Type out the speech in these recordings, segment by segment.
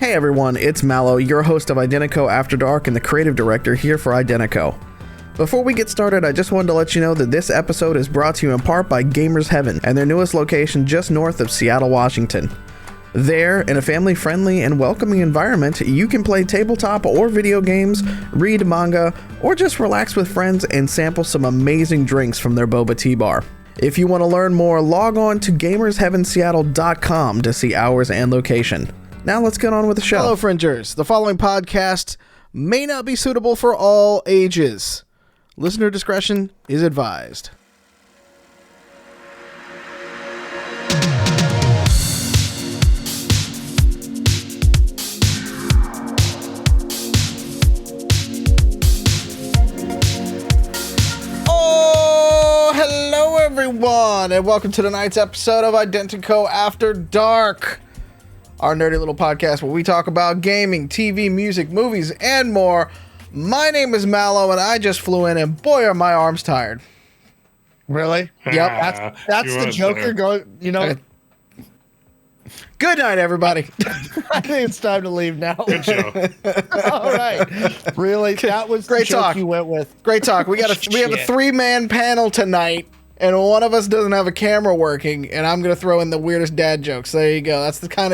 Hey everyone, it's Mallo, your host of IDENTECO After Dark and the creative director here for IDENTECO. Before we get started, I just wanted to let you know that this episode is brought to you in part by Gamers Heaven and their newest location just north of Seattle, Washington. There, in a family-friendly and welcoming environment, you can play tabletop or video games, read manga, or just relax with friends and sample some amazing drinks from their boba tea bar. If you want to learn more, log on to gamersheavenseattle.com to see hours and location. Now let's get on with the show. Hello, Fringers. The following podcast may not be suitable for all ages. Listener discretion is advised. Oh, hello, everyone, and welcome to tonight's episode of IDENTECO After Dark. Our nerdy little podcast where we talk about gaming, TV, music, movies, and more. My name is Mallo, and I just flew in, and boy, are my arms tired. Really? Yep. That's the Joker going, you know. Good night, everybody. I think it's time to leave now. Good show. All right. Really? That was Great the joke talk. you went with. Great talk. We have a Shit. 3-man panel tonight, and one of us doesn't have a camera working, and I'm going to throw in the weirdest dad jokes. There you go. That's the kind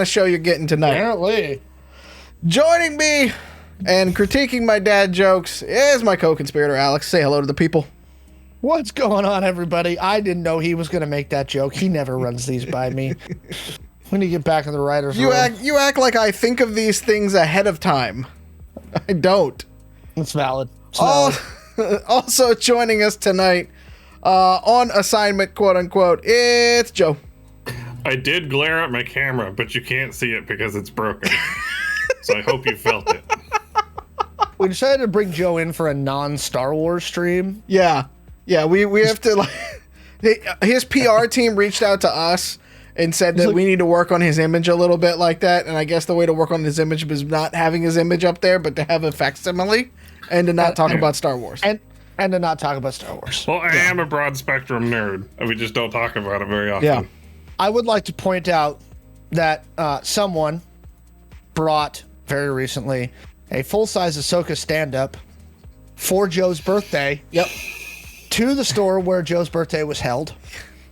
of show you're getting tonight. Apparently. Joining me and critiquing my dad jokes is my co-conspirator, Alex. Say hello to the people. What's going on, everybody? I didn't know he was going to make that joke. He never runs these by me. We need to get back in the writer's room. You act like I think of these things ahead of time. I don't. It's valid. It's valid. Also joining us tonight on assignment, quote unquote, it's Joe. I did glare at my camera, but you can't see it because it's broken. So I hope you felt it. We decided to bring Joe in for a non-Star Wars stream. Yeah, we have to, like, his PR team reached out to us and said that we need to work on his image a little bit like that, and I guess the way to work on his image was not having his image up there, but to have a facsimile and to not talk about Star Wars. And to not talk about Star Wars. Well, I am a broad spectrum nerd. We just don't talk about it very often. Yeah. I would like to point out that someone brought very recently a full-size Ahsoka stand-up for Joe's birthday. Yep. To the store where Joe's birthday was held,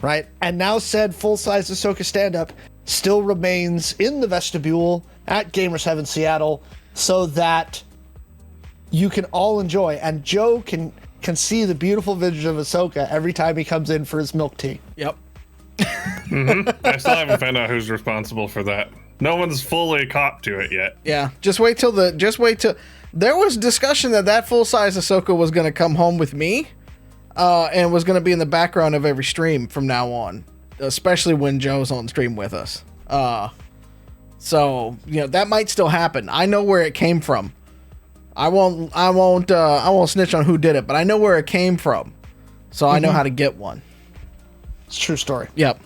right? And now said full-size Ahsoka stand-up still remains in the vestibule at Gamers Heaven Seattle so that you can all enjoy. And Joe can see the beautiful vision of Ahsoka every time he comes in for his milk tea. Yep. I still haven't found out who's responsible for that. No one's fully copped to it yet. Yeah. Just wait till there was discussion that full-size Ahsoka was going to come home with me. And was going to be in the background of every stream from now on, especially when Joe's on stream with us. So that might still happen. I know where it came from. I won't snitch on who did it, but I know where it came from, so I know how to get one. It's a true story. Yep.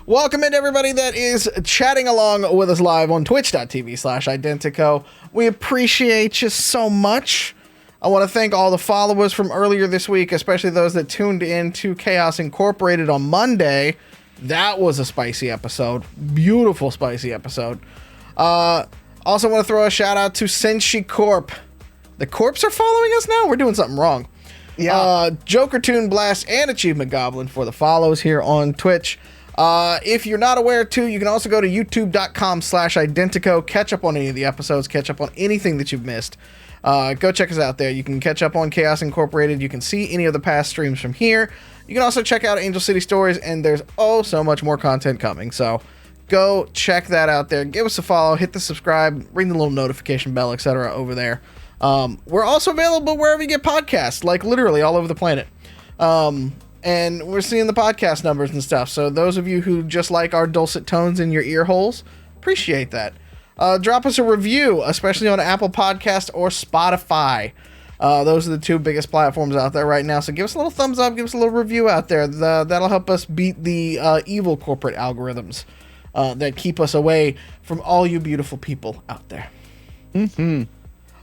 Welcome in everybody that is chatting along with us live on twitch.tv/IDENTECO. We appreciate you so much. I want to thank all the followers from earlier this week, especially those that tuned in to Chaos Incorporated on Monday. That was a spicy episode. Beautiful, spicy episode. Also want to throw a shout out to Senshi Corp. The Corps are following us now? We're doing something wrong. Yeah. Joker Toon Blast and Achievement Goblin for the follows here on Twitch. If you're not aware too, you can also go to youtube.com/IDENTECO, catch up on any of the episodes, catch up on anything that you've missed. Go check us out there. You can catch up on Chaos Incorporated. You can see any of the past streams from here. You can also check out Angel City Stories, and there's so much more content coming. So go check that out there. Give us a follow, hit the subscribe, ring the little notification bell, etc. over there. We're also available wherever you get podcasts, like literally all over the planet. And we're seeing the podcast numbers and stuff. So those of you who just like our dulcet tones in your ear holes, appreciate that. Drop us a review, especially on Apple Podcast or Spotify. Those are the two biggest platforms out there right now. So give us a little thumbs up, give us a little review out there. That'll help us beat the evil corporate algorithms that keep us away from all you beautiful people out there.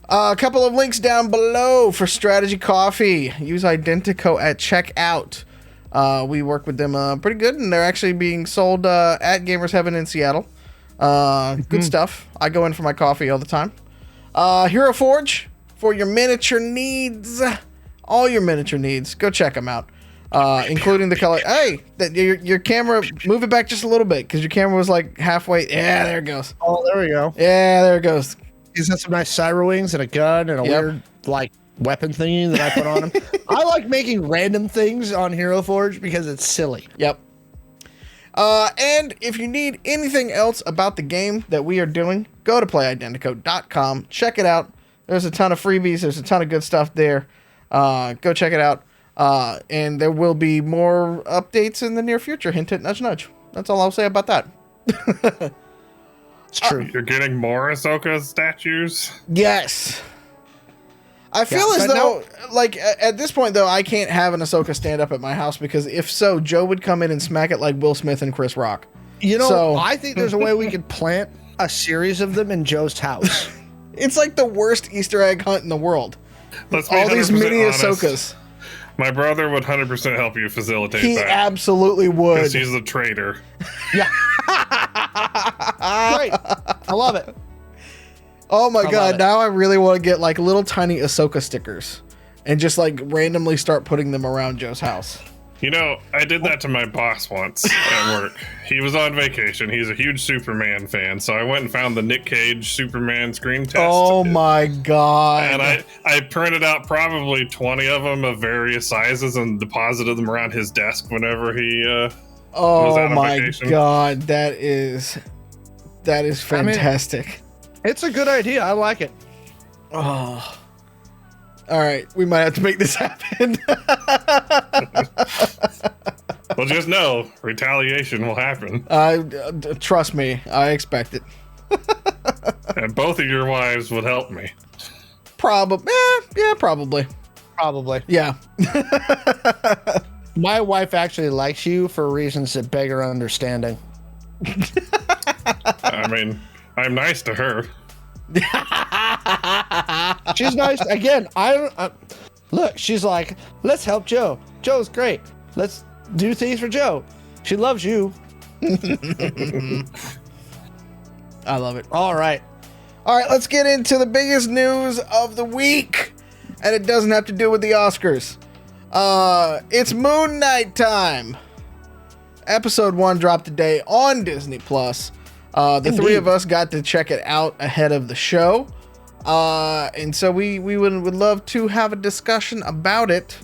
A couple of links down below for Strategy Coffee. Use IDENTECO at checkout. We work with them pretty good, and they're actually being sold at Gamers Heaven in Seattle. Good stuff. I go in for my coffee all the time. Hero Forge for your miniature needs. All your miniature needs. Go check them out. Including the color. Hey, your camera, move it back just a little bit because your camera was like halfway. Yeah, there it goes. Oh, there we go. Yeah, there it goes. He's got some nice cyber wings and a gun and a weird like weapon thingy that I put on him. I like making random things on Hero Forge because it's silly. Yep. And if you need anything else about the game that we are doing, go to playidenteco.com. Check it out. There's a ton of freebies. There's a ton of good stuff there. Go check it out. And there will be more updates in the near future. Hint, hint, nudge, nudge. That's all I'll say about that. It's true. You're getting more Ahsoka statues? Yes. I feel as though, like, at this point, though, I can't have an Ahsoka stand up at my house because if so, Joe would come in and smack it like Will Smith and Chris Rock. You know, So- I think there's a way we could plant a series of them in Joe's house. It's like the worst Easter egg hunt in the world. Let's be All these 100% mini honest. Ahsokas. My brother would 100% help you facilitate He that. absolutely would. Because he's a traitor. Yeah. Great. I love it. Oh my love god, it. now I really want to get like little tiny Ahsoka stickers and just like randomly start putting them around Joe's house. You know, I did that to my boss once at work. He was on vacation. He's a huge Superman fan. So I went and found the Nick Cage Superman screen test. Oh my god. And I printed out probably 20 of them of various sizes and deposited them around his desk whenever he was Oh out on my vacation. god, that is fantastic. It's a good idea. I like it. Oh. All right, we might have to make this happen. Well, just know, retaliation will happen. Trust me, I expect it. And both of your wives would help me. Probably. Yeah, probably. Probably. Yeah. My wife actually likes you for reasons that beg her understanding. I mean, I'm nice to her. She's nice. Again, look, she's like, let's help Joe. Joe's great. Let's do things for Joe. She loves you. I love it. All right. All right, let's get into the biggest news of the week. And it doesn't have to do with the Oscars. It's Moon Knight time. Episode 1 dropped today on Disney Plus. The three of us got to check it out ahead of the show. And so we would love to have a discussion about it.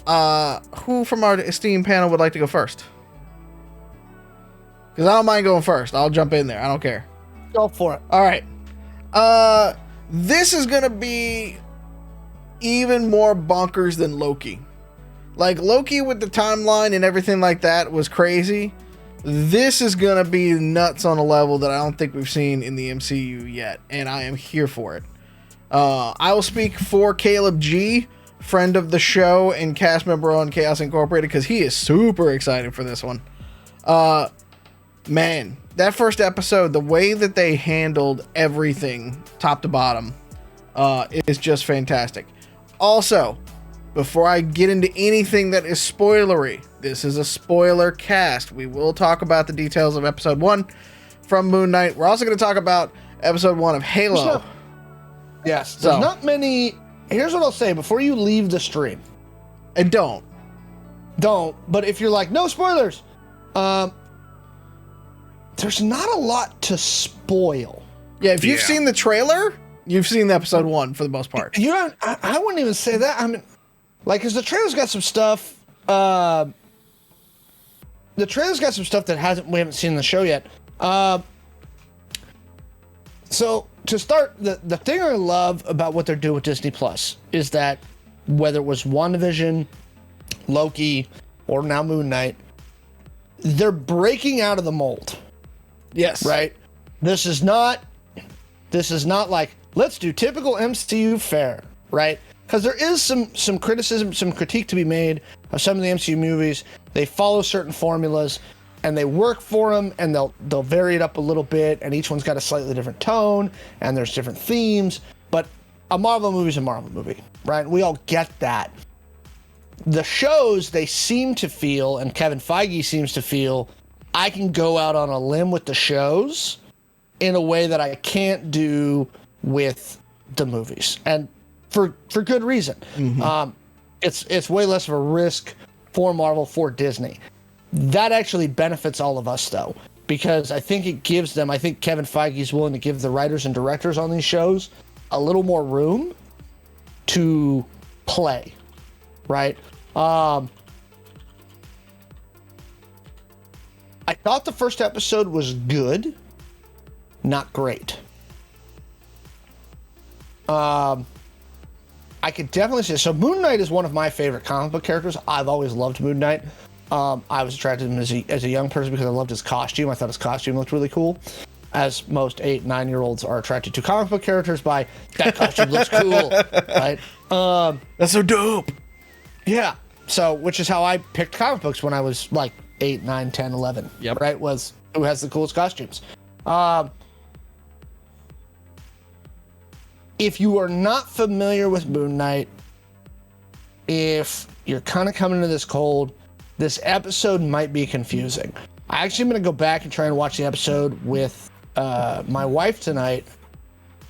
Who from our esteemed panel would like to go first? Because I don't mind going first. I'll jump in there. I don't care. Go for it. All right. This is going to be even more bonkers than Loki. Like, Loki with the timeline and everything like that was crazy. This is going to be nuts on a level that I don't think we've seen in the MCU yet, and I am here for it. I will speak for Caleb G., friend of the show and cast member on Chaos Incorporated, because he is super excited for this one. Man, that first episode, the way that they handled everything top to bottom is just fantastic. Also, before I get into anything that is spoilery, this is a spoiler cast. We will talk about the details of episode 1 from Moon Knight. We're also going to talk about episode 1 of Halo. Yes. So- There's not many. Here's what I'll say before you leave the stream. And don't. But if you're like, no spoilers, there's not a lot to spoil. Yeah, if you've Yeah. seen the trailer, you've seen episode 1 for the most part. You know, I wouldn't even say that. I mean, like, because the trailer's got some stuff. The trailer's got some stuff that we haven't seen in the show yet. So to start, the thing I love about what they're doing with Disney Plus is that whether it was WandaVision, Loki, or now Moon Knight, they're breaking out of the mold. Yes. Right? This is not like, let's do typical MCU fare, right? Because there is some criticism, some critique to be made of some of the MCU movies. They follow certain formulas and they work for them, and they'll vary it up a little bit, and each one's got a slightly different tone, and there's different themes. But a Marvel movie's a Marvel movie, right? We all get that. The shows, they seem to feel, and Kevin Feige seems to feel, I can go out on a limb with the shows in a way that I can't do with the movies, and for good reason. It's way less of a risk for Marvel, for Disney. That actually benefits all of us, though, because I think it gives them, I think Kevin Feige is willing to give the writers and directors on these shows a little more room to play, right? I thought the first episode was good, not great. I could definitely say, so Moon Knight is one of my favorite comic book characters. I've always loved Moon Knight. I was attracted to him as a young person because I loved his costume. I thought his costume looked really cool. As most 8-9-year-olds are attracted to comic book characters by, that costume looks cool, right? That's so dope. Yeah. So, which is how I picked comic books when I was like 8, 9, 10, 11. Yep. Right? Was who has the coolest costumes. If you are not familiar with Moon Knight, if you're kind of coming into this cold, this episode might be confusing. I actually am going to go back and try and watch the episode with my wife tonight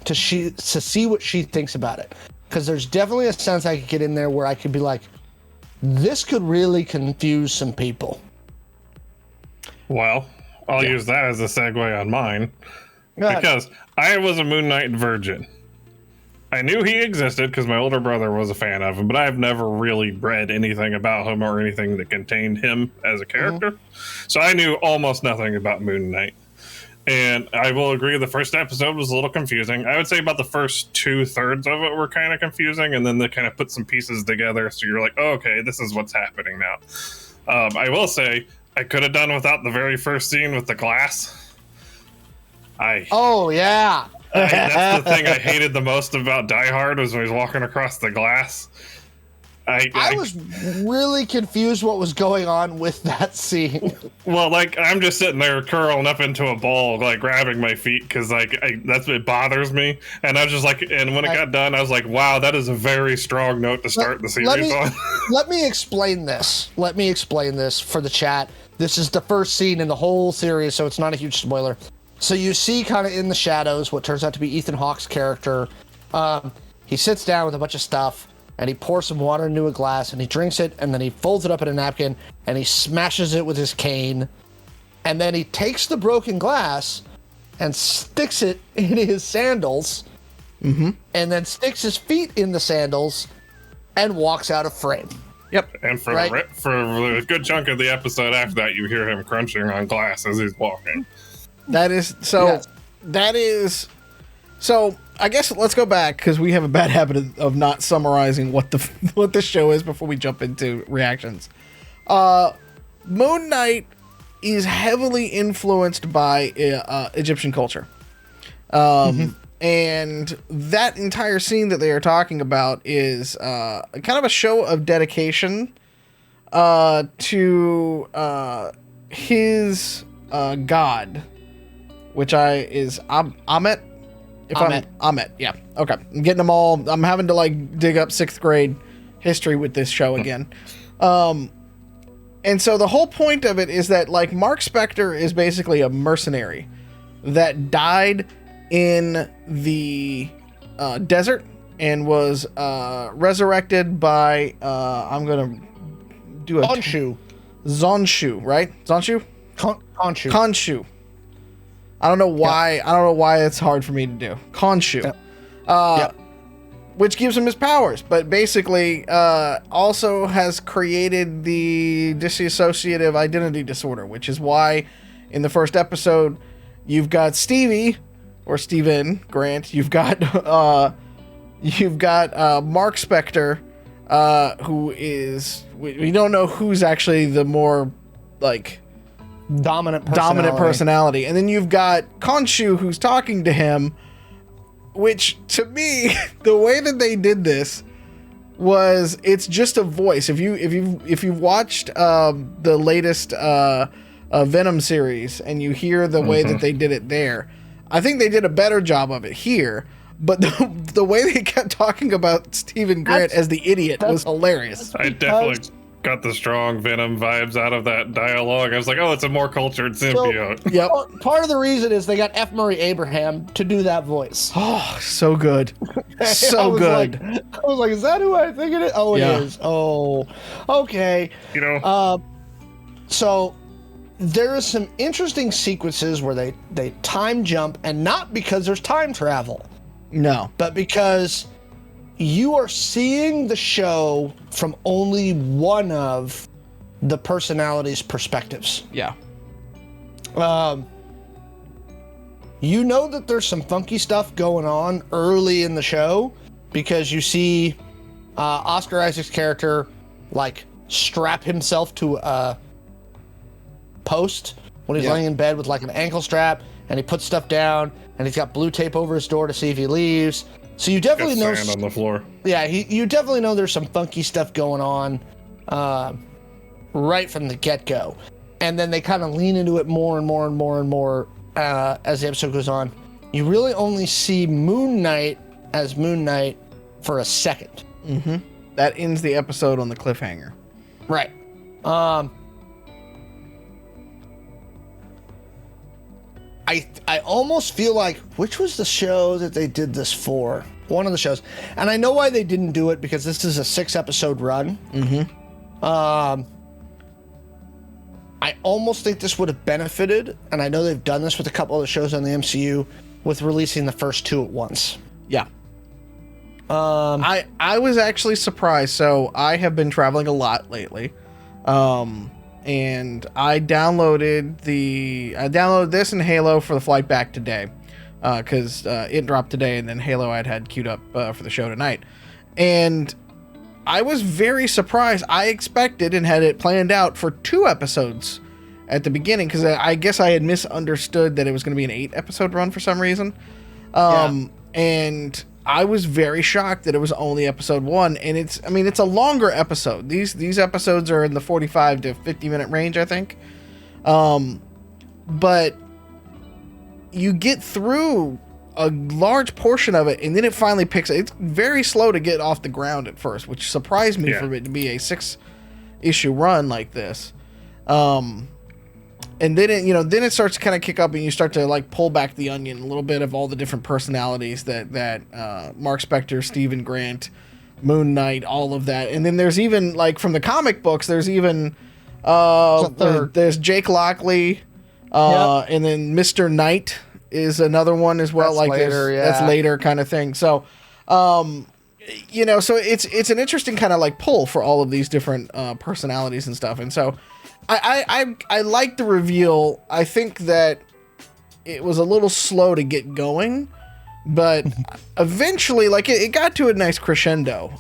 to see what she thinks about it. Because there's definitely a sense I could get in there where I could be like, this could really confuse some people. Well, I'll use that as a segue on mine. Go ahead. Because I was a Moon Knight virgin. I knew he existed because my older brother was a fan of him, but I've never really read anything about him or anything that contained him as a character. So I knew almost nothing about Moon Knight. And I will agree the first episode was a little confusing. I would say about the first 2/3 of it were kind of confusing, and then they kind of put some pieces together, so you're like, oh, okay, this is what's happening now. I will say, I could have done without the very first scene with the glass. Oh, yeah. That's the thing I hated the most about Die Hard was when he was walking across the glass. I was really confused what was going on with that scene. Well, like, I'm just sitting there curling up into a ball, like, grabbing my feet, because, like, that's what bothers me. And I was just like, and when it got done, I was like, wow, that is a very strong note to start the series on. Let me explain this. Let me explain this for the chat. This is the first scene in the whole series, so it's not a huge spoiler. So you see kind of in the shadows what turns out to be Ethan Hawke's character. He sits down with a bunch of stuff, and he pours some water into a glass, and he drinks it, and then he folds it up in a napkin, and he smashes it with his cane. And then he takes the broken glass and sticks it in his sandals, and then sticks his feet in the sandals and walks out of frame. Yep. And for a good chunk of the episode after that, you hear him crunching on glass as he's walking. That is so. Yes. That is so. I guess let's go back because we have a bad habit of not summarizing what the show is before we jump into reactions. Moon Knight is heavily influenced by Egyptian culture, and that entire scene that they are talking about is kind of a show of dedication to his god. Which is Amet. Amet, yeah. Okay. I'm getting them all. I'm having to like dig up 6th grade history with this show again. And so the whole point of it is that like Mark Spector is basically a mercenary that died in the desert and was resurrected by I'm gonna do a Zonshu, right? Zonshu? Khonshu. I don't know why. Yep. I don't know why it's hard for me to do. Khonshu, which gives him his powers, but basically also has created the dissociative identity disorder, which is why in the first episode you've got Stevie or Steven Grant. You've got Mark Spector, who is we don't know who's actually the more like dominant personality. And then you've got Khonshu who's talking to him, which to me the way that they did this was it's just a voice. If you've watched the latest Venom series and you hear the way that they did it there, I think they did a better job of it here. But the way they kept talking about Stephen Grant as the idiot was hilarious. I definitely got the strong Venom vibes out of that dialogue. I was like, oh, it's a more cultured symbiote. Yep. Part of the reason is they got F. Murray Abraham to do that voice. Oh, so good. So good. I was like, is that who I think it is? Oh, Yeah. it is. Oh, okay. You know, So there are some interesting sequences where they time jump, and not because there's time travel, No. but because you are seeing the show from only one of the personalities' perspectives. Yeah. You know that there's some funky stuff going on early in the show because you see Oscar Isaac's character like strap himself to a post when he's laying in bed with like an ankle strap, and he puts stuff down, and he's got blue tape over his door to see if he leaves. So you got definitely know. sand on the floor. Yeah, you definitely know there's some funky stuff going on right from the get-go. And then they kind of lean into it more and more and more and more as the episode goes on. You really only see Moon Knight as Moon Knight for a second. Mm-hmm. That ends the episode on the cliffhanger. Right. I almost feel like, which was the show that they did this for? One of the shows. And I know why they didn't do it, because this is a 6-episode run. Mm-hmm. I almost think this would have benefited, and I know they've done this with a couple of the shows on the MCU, with releasing the first 2 at once. Yeah. I was actually surprised. So I have been traveling a lot lately. And I downloaded this and Halo for the flight back today, because it dropped today, and then Halo I'd had queued up for the show tonight. And I was very surprised. I expected and had it planned out for 2 episodes at the beginning, because I guess I had misunderstood that it was going to be an 8-episode run for some reason. And I was very shocked that it was only episode 1, and it's a longer episode. These episodes are in the 45 to 50 minute range, I think. But you get through a large portion of it, and then it finally picks up. It's very slow to get off the ground at first, which surprised me for it to be a 6-issue run like this. And then it starts to kind of kick up, and you start to like pull back the onion a little bit of all the different personalities that Mark Spector, Stephen Grant, Moon Knight, all of that. And then there's even, like, from the comic books, there's even there's Jake Lockley, and then Mr. Knight is another one as well. That's like later, that's later kind of thing. So so it's an interesting kind of like pull for all of these different personalities and stuff. And so I like the reveal. I think that it was a little slow to get going, but eventually, like, it got to a nice crescendo.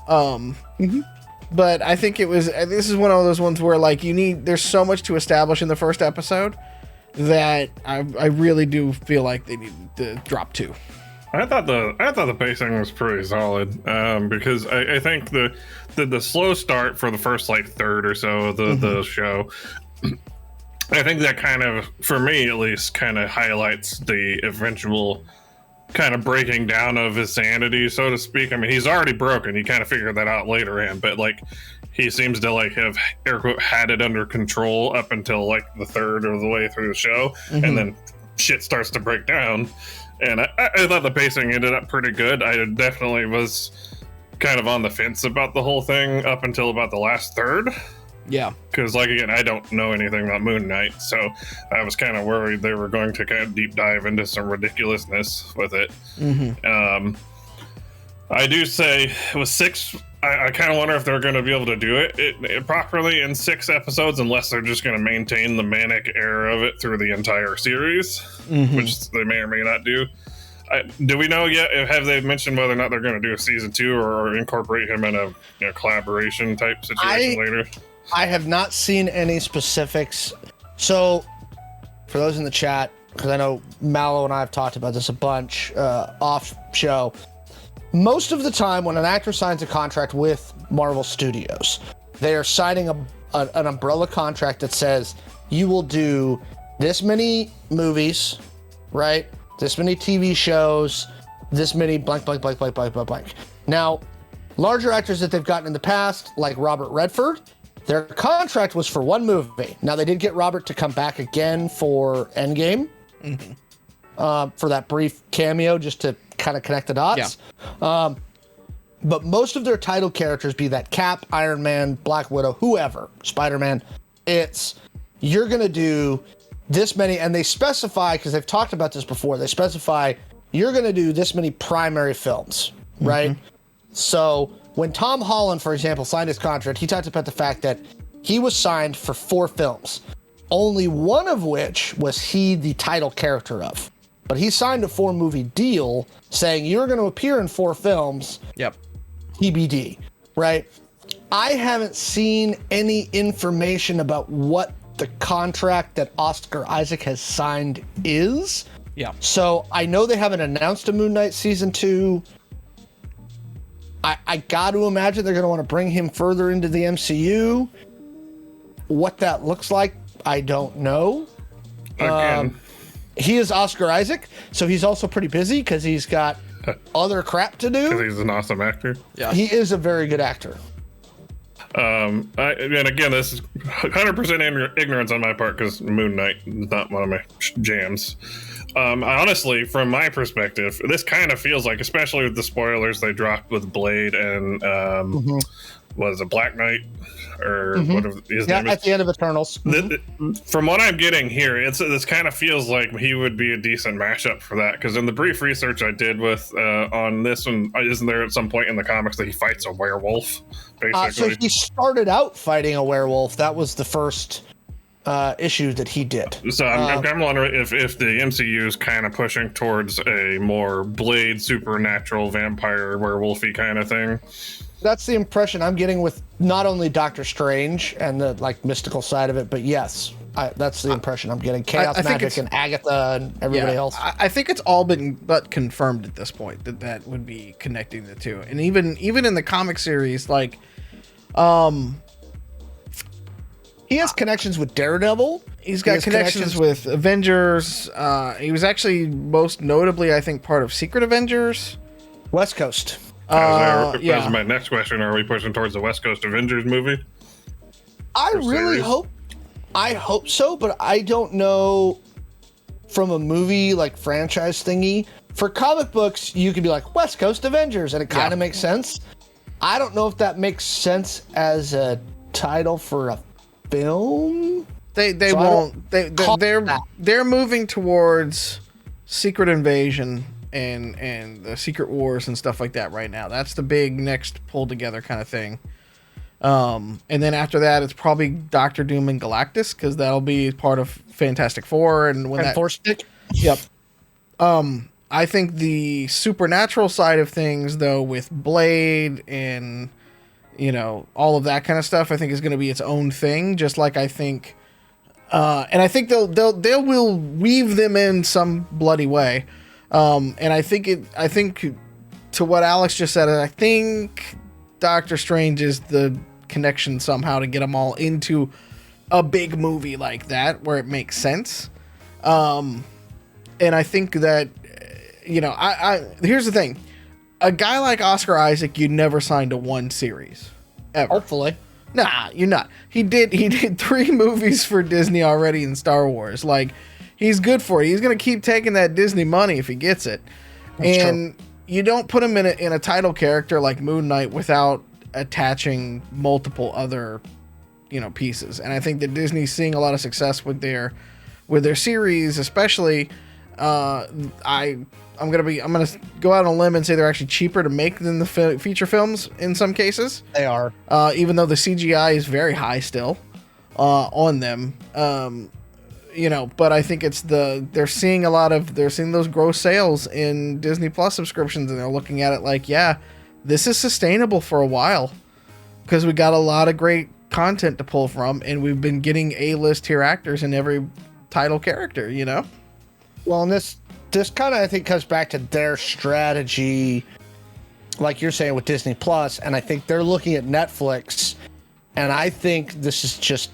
But I think this is one of those ones where, like, there's so much to establish in the first episode that I really do feel like they need to drop 2. I thought the pacing was pretty solid, because I think the slow start for the first, like, third or so of the show, I think that kind of, for me at least, kind of highlights the eventual kind of breaking down of his sanity, so to speak. I mean, he's already broken. You kind of figured that out later in, but, like, he seems to, like, have, air quote, had it under control up until, like, the third of the way through the show, and then shit starts to break down. And I thought the pacing ended up pretty good. I definitely was kind of on the fence about the whole thing up until about the last third. Yeah. Because, like, again, I don't know anything about Moon Knight, so I was kind of worried they were going to kind of deep dive into some ridiculousness with it. I do say it was 6. I kind of wonder if they're going to be able to do it properly in 6 episodes, unless they're just going to maintain the manic era of it through the entire series, which they may or may not do. Do we know yet? Have they mentioned whether or not they're going to do a season 2 or incorporate him in a collaboration type situation later? I have not seen any specifics. So, for those in the chat, because I know Mallo and I have talked about this a bunch off show, most of the time when an actor signs a contract with Marvel Studios, they are signing an umbrella contract that says you will do this many movies, right? This many TV shows, this many blank, blank, blank, blank, blank, blank, blank. Now, larger actors that they've gotten in the past, like Robert Redford, Their contract was for one movie. Now, they did get Robert to come back again for Endgame, for that brief cameo, just to kind of connect the dots. Yeah. But most of their title characters, be that Cap, Iron Man, Black Widow, whoever, Spider-Man, you're going to do this many, and they specify, because they've talked about this before, they specify you're going to do this many primary films, right? So when Tom Holland, for example, signed his contract, he talked about the fact that he was signed for 4 films, only one of which was he the title character of. But he signed a 4-movie deal saying you're going to appear in 4 films. Yep. TBD, right? I haven't seen any information about what the contract that Oscar Isaac has signed is. Yeah. So I know they haven't announced a Moon Knight season 2. I got to imagine they're going to want to bring him further into the MCU. What that looks like, I don't know. Again. He is Oscar Isaac, so he's also pretty busy because he's got other crap to do. Because he's an awesome actor. Yeah. He is a very good actor. And again, this is 100% ignorance on my part because Moon Knight is not one of my jams. Honestly, from my perspective, this kind of feels like, especially with the spoilers they dropped with Blade and was it Black Knight or whatever his name is? At the end of Eternals. From what I'm getting here, this kind of feels like he would be a decent mashup for that. Because in the brief research I did with on this one, isn't there at some point in the comics that he fights a werewolf? Basically, so he started out fighting a werewolf. That was the first issue that he did. So I'm wondering if the MCU is kind of pushing towards a more Blade supernatural vampire werewolfy kind of thing. That's the impression I'm getting with not only Doctor Strange and the mystical side of it, but yes, that's the impression I'm getting. Chaos Magic and Agatha and everybody else. I think it's all been but confirmed at this point that would be connecting the two, and even in the comic series, he has connections with Daredevil. He's got connections with Avengers. He was actually most notably, I think, part of Secret Avengers. West Coast. That was my next question. Are we pushing towards the West Coast Avengers movie? I really hope so, but I don't know from a movie franchise thingy. For comic books, you could be like West Coast Avengers, and it kind of makes sense. I don't know if that makes sense as a title for a film. They won't. They're moving towards Secret Invasion and the Secret Wars and stuff like that right now. That's the big next pull together kind of thing. And then after that, it's probably Doctor Doom and Galactus, because that'll be part of Fantastic Four. And when Force Stick. Yep. I think the supernatural side of things, though, with Blade and all of that kind of stuff, I think is going to be its own thing. Just like I think, and I think they will weave them in some bloody way. And I think to what Alex just said, I think Doctor Strange is the connection somehow to get them all into a big movie like that where it makes sense. And I think that, here's the thing. A guy like Oscar Isaac, you'd never sign to one series. Ever. Hopefully. Nah, you're not. He did 3 movies for Disney already in Star Wars. He's good for it. He's going to keep taking that Disney money if he gets it. That's and true. You don't put him in a title character like Moon Knight without attaching multiple other, pieces. And I think that Disney's seeing a lot of success with their series, especially. I'm gonna go out on a limb and say they're actually cheaper to make than the feature films in some cases. They are. Even though the CGI is very high still on them. But I think they're seeing those gross sales in Disney Plus subscriptions, and they're looking at it this is sustainable for a while because we got a lot of great content to pull from, and we've been getting A-list tier actors in every title character, Well, and this kind of, I think, comes back to their strategy, like you're saying with Disney Plus, and I think they're looking at Netflix, and I think this is just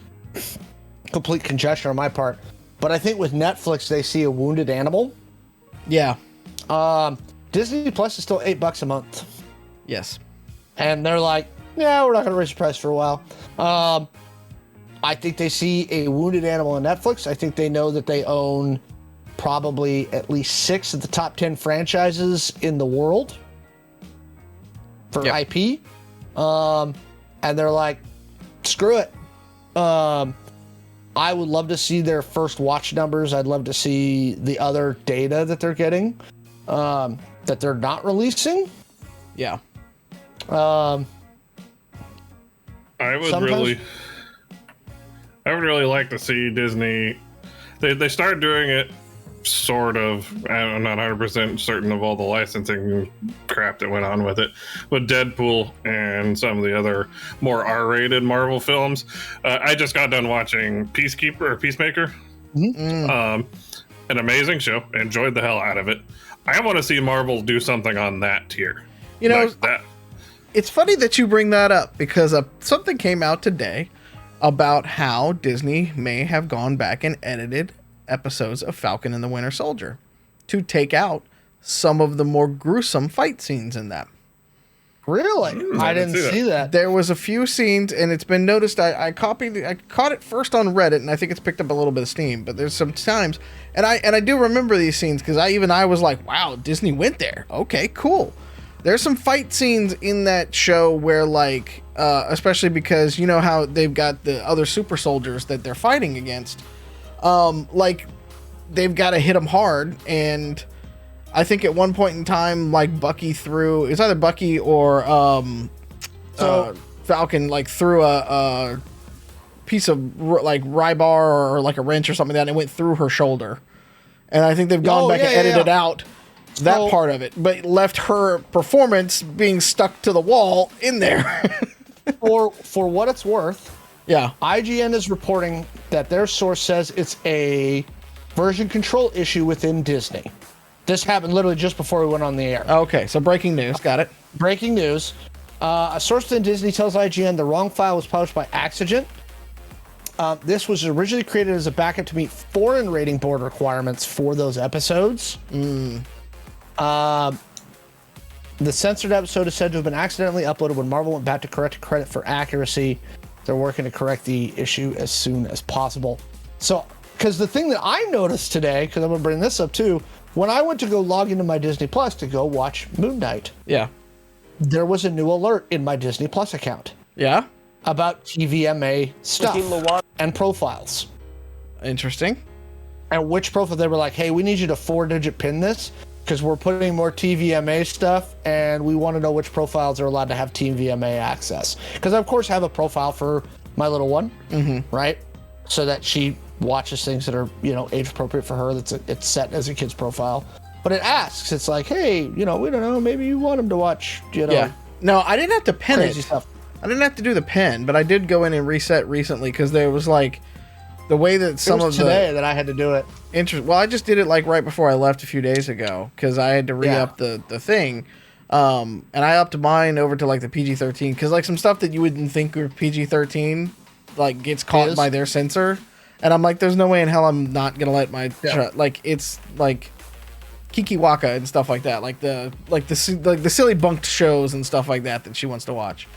complete conjecture on my part, but I think with Netflix they see a wounded animal. Yeah. Disney Plus is still $8 a month. Yes. And they're like, yeah, we're not going to raise the price for a while. I think they see a wounded animal on Netflix. I think they know that they own probably at least 6 of the top 10 franchises in the world for IP. And they're like, screw it. I would love to see their first watch numbers. I'd love to see the other data that they're getting that they're not releasing. Yeah. I would really like to see Disney. They started doing it sort of. I'm not 100% certain of all the licensing crap that went on with it, with Deadpool and some of the other more R-rated Marvel films. I just got done watching Peacemaker. An amazing show. Enjoyed the hell out of it. I want to see Marvel do something on that tier. You know, like that. It's funny that you bring that up because something came out today about how Disney may have gone back and edited episodes of Falcon and the Winter Soldier to take out some of the more gruesome fight scenes in them. Really? I didn't see that. There was a few scenes, and it's been noticed. I caught it first on Reddit, and I think it's picked up a little bit of steam. But there's some times, and I do remember these scenes because I was like, wow, Disney went there. Okay, cool. There's some fight scenes in that show where, like, especially because you know how they've got the other super soldiers that they're fighting against. Like, they've got to hit them hard, and I think at one point in time, like, it's either Bucky or Falcon, like, threw a piece of, like, rebar or, like, a wrench or something like that, and it went through her shoulder. And I think they've gone back and edited out that part of it, but left her performance being stuck to the wall in there. For what it's worth, yeah, IGN is reporting that their source says it's a version control issue within Disney. This happened literally just before we went on the air. Okay, so breaking news, got it. Breaking news. A source within Disney tells IGN the wrong file was published by accident. This was originally created as a backup to meet foreign rating board requirements for those episodes. The censored episode is said to have been accidentally uploaded when Marvel went back to correct credit for accuracy. They're working to correct the issue as soon as possible. So, because the thing that I noticed today, because I'm going to bring this up too, when I went to go log into my Disney Plus to go watch Moon Knight, yeah, there was a new alert in my Disney Plus account. Yeah? About TVMA stuff and profiles. Interesting. And which profile they were like, hey, we need you to 4-digit pin this because we're putting more TVMA stuff and we want to know which profiles are allowed to have TVMA access. Because I, of course, have a profile for my little one, right? So that she watches things that are, you know, age appropriate for her. It's set as a kid's profile. But it asks, it's like, hey, you know, we don't know, maybe you want him to watch, you know. Yeah. No, I didn't have to pin crazy it. Stuff. I didn't have to do the pin, but I did go in and reset recently because there was like the way that some it was of today that I had to do it. Well, I just did it like right before I left a few days ago because I had to re-up the thing. And I upped mine over to like the PG-13 because like some stuff that you wouldn't think were PG-13 like gets caught by their censor. And I'm like, there's no way in hell I'm not going to let my like it's like Kiki Waka and stuff like that. Like the silly bunked shows and stuff like that she wants to watch.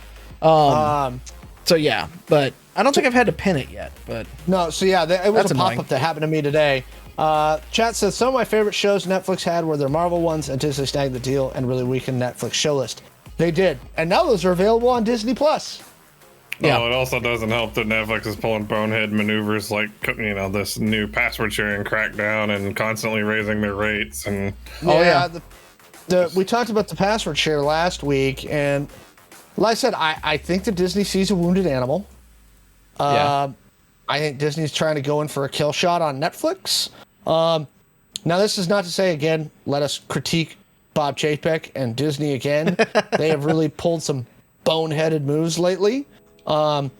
So yeah, but I don't think I've had to pin it yet. But no, so yeah, it was That's a pop-up annoying. that happened to me today. Chat says some of my favorite shows Netflix had were their Marvel ones and Disney snagged the deal and really weakened Netflix show list. They did, and now those are available on Disney Plus. Yeah. Well, it also doesn't help that Netflix is pulling bonehead maneuvers like, you know, this new password sharing crackdown and constantly raising their rates. And we talked about the password share last week, and like I said, I think that Disney sees a wounded animal. I think Disney's trying to go in for a kill shot on Netflix. Now, this is not to say, again, let us critique Bob Chapek and Disney again. They have really pulled some boneheaded moves lately. And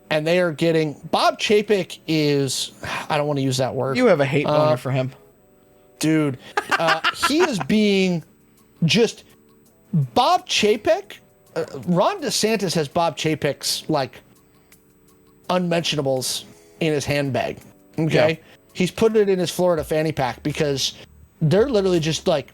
they are getting... Bob Chapek is... I don't want to use that word. you have a hate boner for him. Dude, he is being just... Bob Chapek... Ron DeSantis has Bob Chapek's, like, unmentionables in his handbag. Okay? Yeah. He's putting it in his Florida fanny pack because they're literally just, like,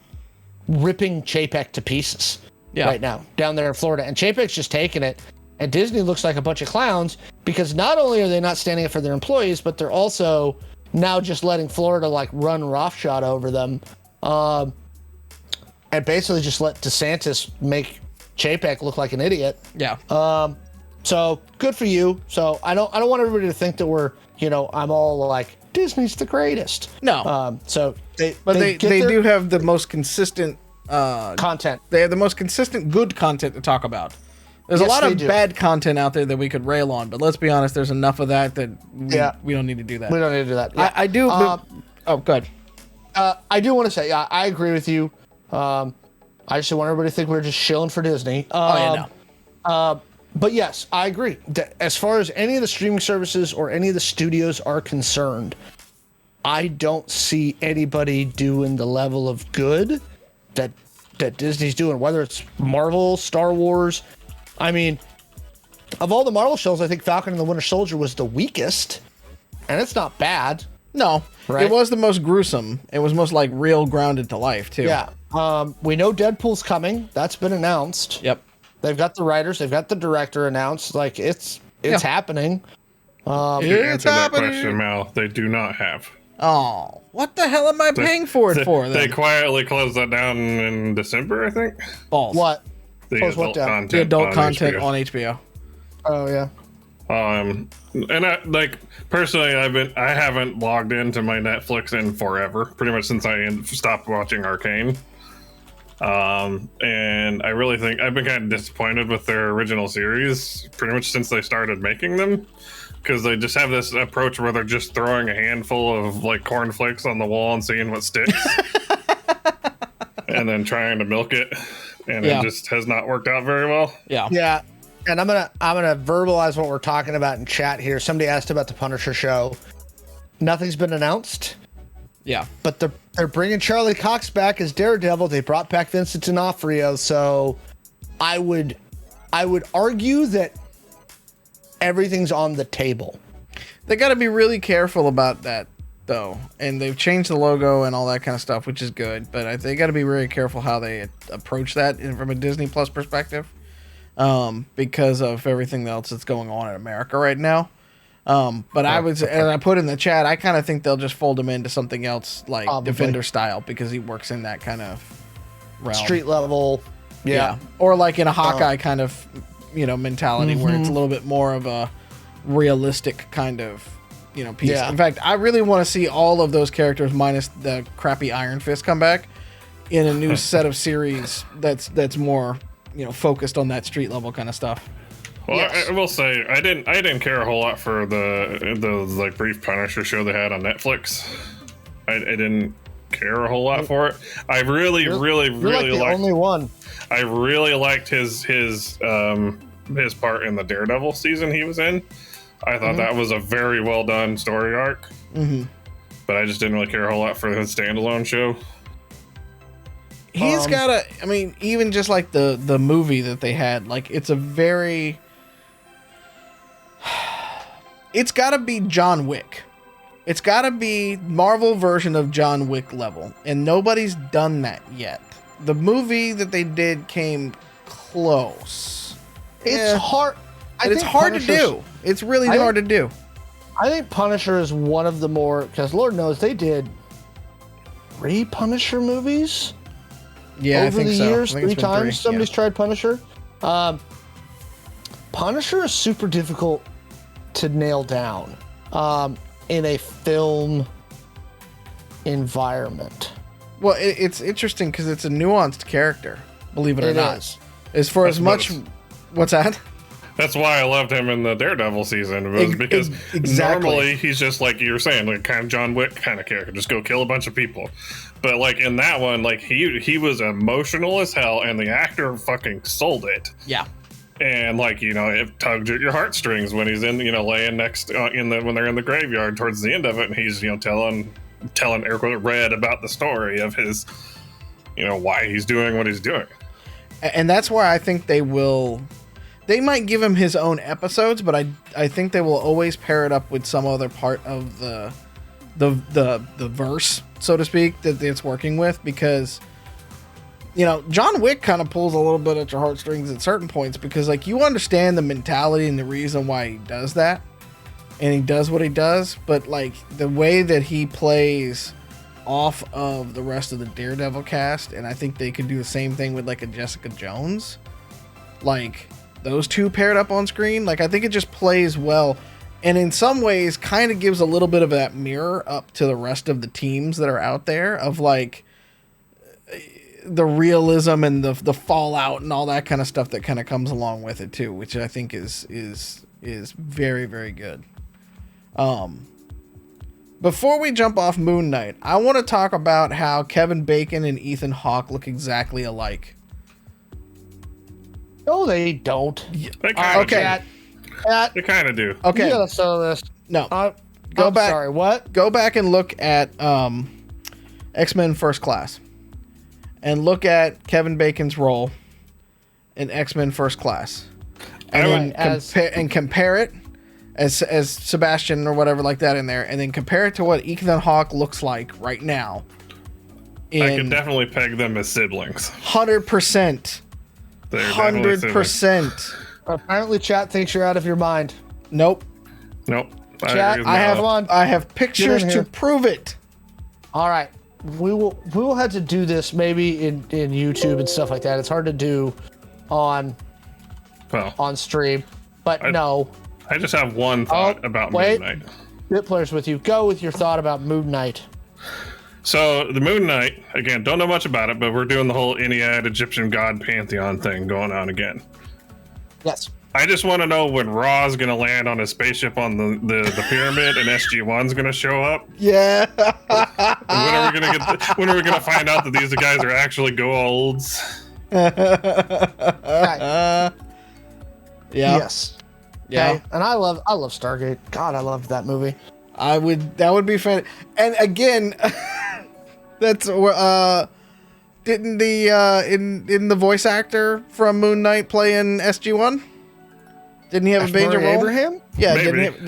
ripping Chapek to pieces right now down there in Florida. And Chapek's just taking it. And Disney looks like a bunch of clowns because not only are they not standing up for their employees, but they're also now just letting Florida like run roughshod over them, and basically just let DeSantis make Chapek look like an idiot. Yeah. So good for you. So I don't want everybody to think that we're, I'm all like Disney's the greatest. No. So they do have the most consistent content. They have the most consistent good content to talk about. There's a lot of bad content out there that we could rail on, but let's be honest, there's enough of that we don't need to do that. We don't need to do that. Yeah. I do. Oh, good. I do want to say, I agree with you. I just want everybody to think we're just shilling for Disney. But yes, I agree. As far as any of the streaming services or any of the studios are concerned, I don't see anybody doing the level of good that Disney's doing, whether it's Marvel, Star Wars. I mean, of all the Marvel shows, I think Falcon and the Winter Soldier was the weakest, and it's not bad. No, right? It was the most gruesome. It was most like real grounded to life too. Yeah. We know Deadpool's coming. That's been announced. Yep. They've got the writers. They've got the director announced. Like it's happening. You answer that question, Mal. They do not have. Oh, what the hell am I paying for it for? Then? They quietly closed that down in December, I think. Balls. What? The adult content. The adult content on HBO. Oh yeah. And I personally, I haven't logged into my Netflix in forever, pretty much since I stopped watching Arcane. And I really think I've been kind of disappointed with their original series pretty much since they started making them, because they just have this approach where they're just throwing a handful of like cornflakes on the wall and seeing what sticks, and then trying to milk it, and it just has not worked out very well. Yeah. And I'm gonna verbalize what we're talking about in chat here. Somebody asked about the Punisher show. Nothing's been announced. Yeah, but they're bringing Charlie Cox back as Daredevil. They brought back Vincent D'Onofrio, so I would argue that everything's on the table. They got to be really careful about that, though, and they've changed the logo and all that kind of stuff, which is good. But they got to be very careful how they approach that from a Disney Plus perspective, because of everything else that's going on in America right now. But I put in the chat, I kind of think they'll just fold him into something else like Defender style, because he works in that kind of realm. Street level. Yeah. Or like in a Hawkeye kind of, mentality where it's a little bit more of a realistic kind of, piece. Yeah. In fact, I really want to see all of those characters minus the crappy Iron Fist come back in a new set of series that's more, focused on that street level kind of stuff. Well, yes. I will say I didn't care a whole lot for the like brief Punisher show they had on Netflix. I didn't care a whole lot for it. I really liked the only one. I really liked his part in the Daredevil season he was in. I thought that was a very well done story arc. Mm-hmm. But I just didn't really care a whole lot for his standalone show. He's got even just like the movie that they had, like it's got to be John Wick. It's got to be Marvel version of John Wick level, and nobody's done that yet. The movie that they did came close. It's hard. It's hard to do. It's really hard to do. I think Punisher is one of the more, because Lord knows they did 3 Punisher movies. Yeah, over the years, 3 times somebody's tried Punisher. Punisher is super difficult to nail down in a film environment. Well, it's interesting because it's a nuanced character, believe it or not. Is. As for as much, what's that? That's why I loved him in the Daredevil season, because normally he's just like you were saying, like kind of John Wick kind of character, just go kill a bunch of people. But like in that one, like he was emotional as hell, and the actor fucking sold it. Yeah. And like it tugged at your heartstrings when he's in laying next when they're in the graveyard towards the end of it, and he's telling air quote Red about the story of his why he's doing what he's doing. And that's why I think they might give him his own episodes, but I think they will always pair it up with some other part of the verse, so to speak, that it's working with, because you know, John Wick kind of pulls a little bit at your heartstrings at certain points because, like, you understand the mentality and the reason why he does that, and he does what he does, but, like, the way that he plays off of the rest of the Daredevil cast, and I think they could do the same thing with, like, a Jessica Jones, like, those two paired up on screen, like, I think it just plays well, and in some ways kind of gives a little bit of that mirror up to the rest of the teams that are out there of, like, the realism and the fallout and all that kind of stuff that kind of comes along with it too, which I think is very, very good. Before we jump off Moon Knight, I want to talk about how Kevin Bacon and Ethan Hawke look exactly alike. No, they don't. They kind of Okay. They kind of do. Okay. You gotta sell this. No. Go back. Sorry, what? Go back and look at X-Men First Class. And look at Kevin Bacon's role in X-Men First Class. And then compare it as Sebastian or whatever like that in there, and then compare it to what Ethan Hawke looks like right now. I could definitely peg them as siblings. 100%. They're definitely siblings. 100%. Apparently, chat thinks you're out of your mind. Nope. Nope. Chat, I have pictures to prove it. All right. We will have to do this maybe in YouTube and stuff like that. It's hard to do on stream, but no. I just have one thought about Moon Knight. BitPlayer's with you. Go with your thought about Moon Knight. So the Moon Knight, again, don't know much about it, but we're doing the whole Ennead Egyptian god pantheon thing going on again. Yes. I just want to know when Ra's going to land on his spaceship on the pyramid and SG-1's going to show up. Yeah. When are we going to find out that these guys are actually Goa'ulds? Yeah. Yes. Yeah. Okay. And I love Stargate. God, I loved that movie. That would be fun. And again, that's didn't in the voice actor from Moon Knight play in SG-1? Didn't he have a major role? Abraham? Yeah,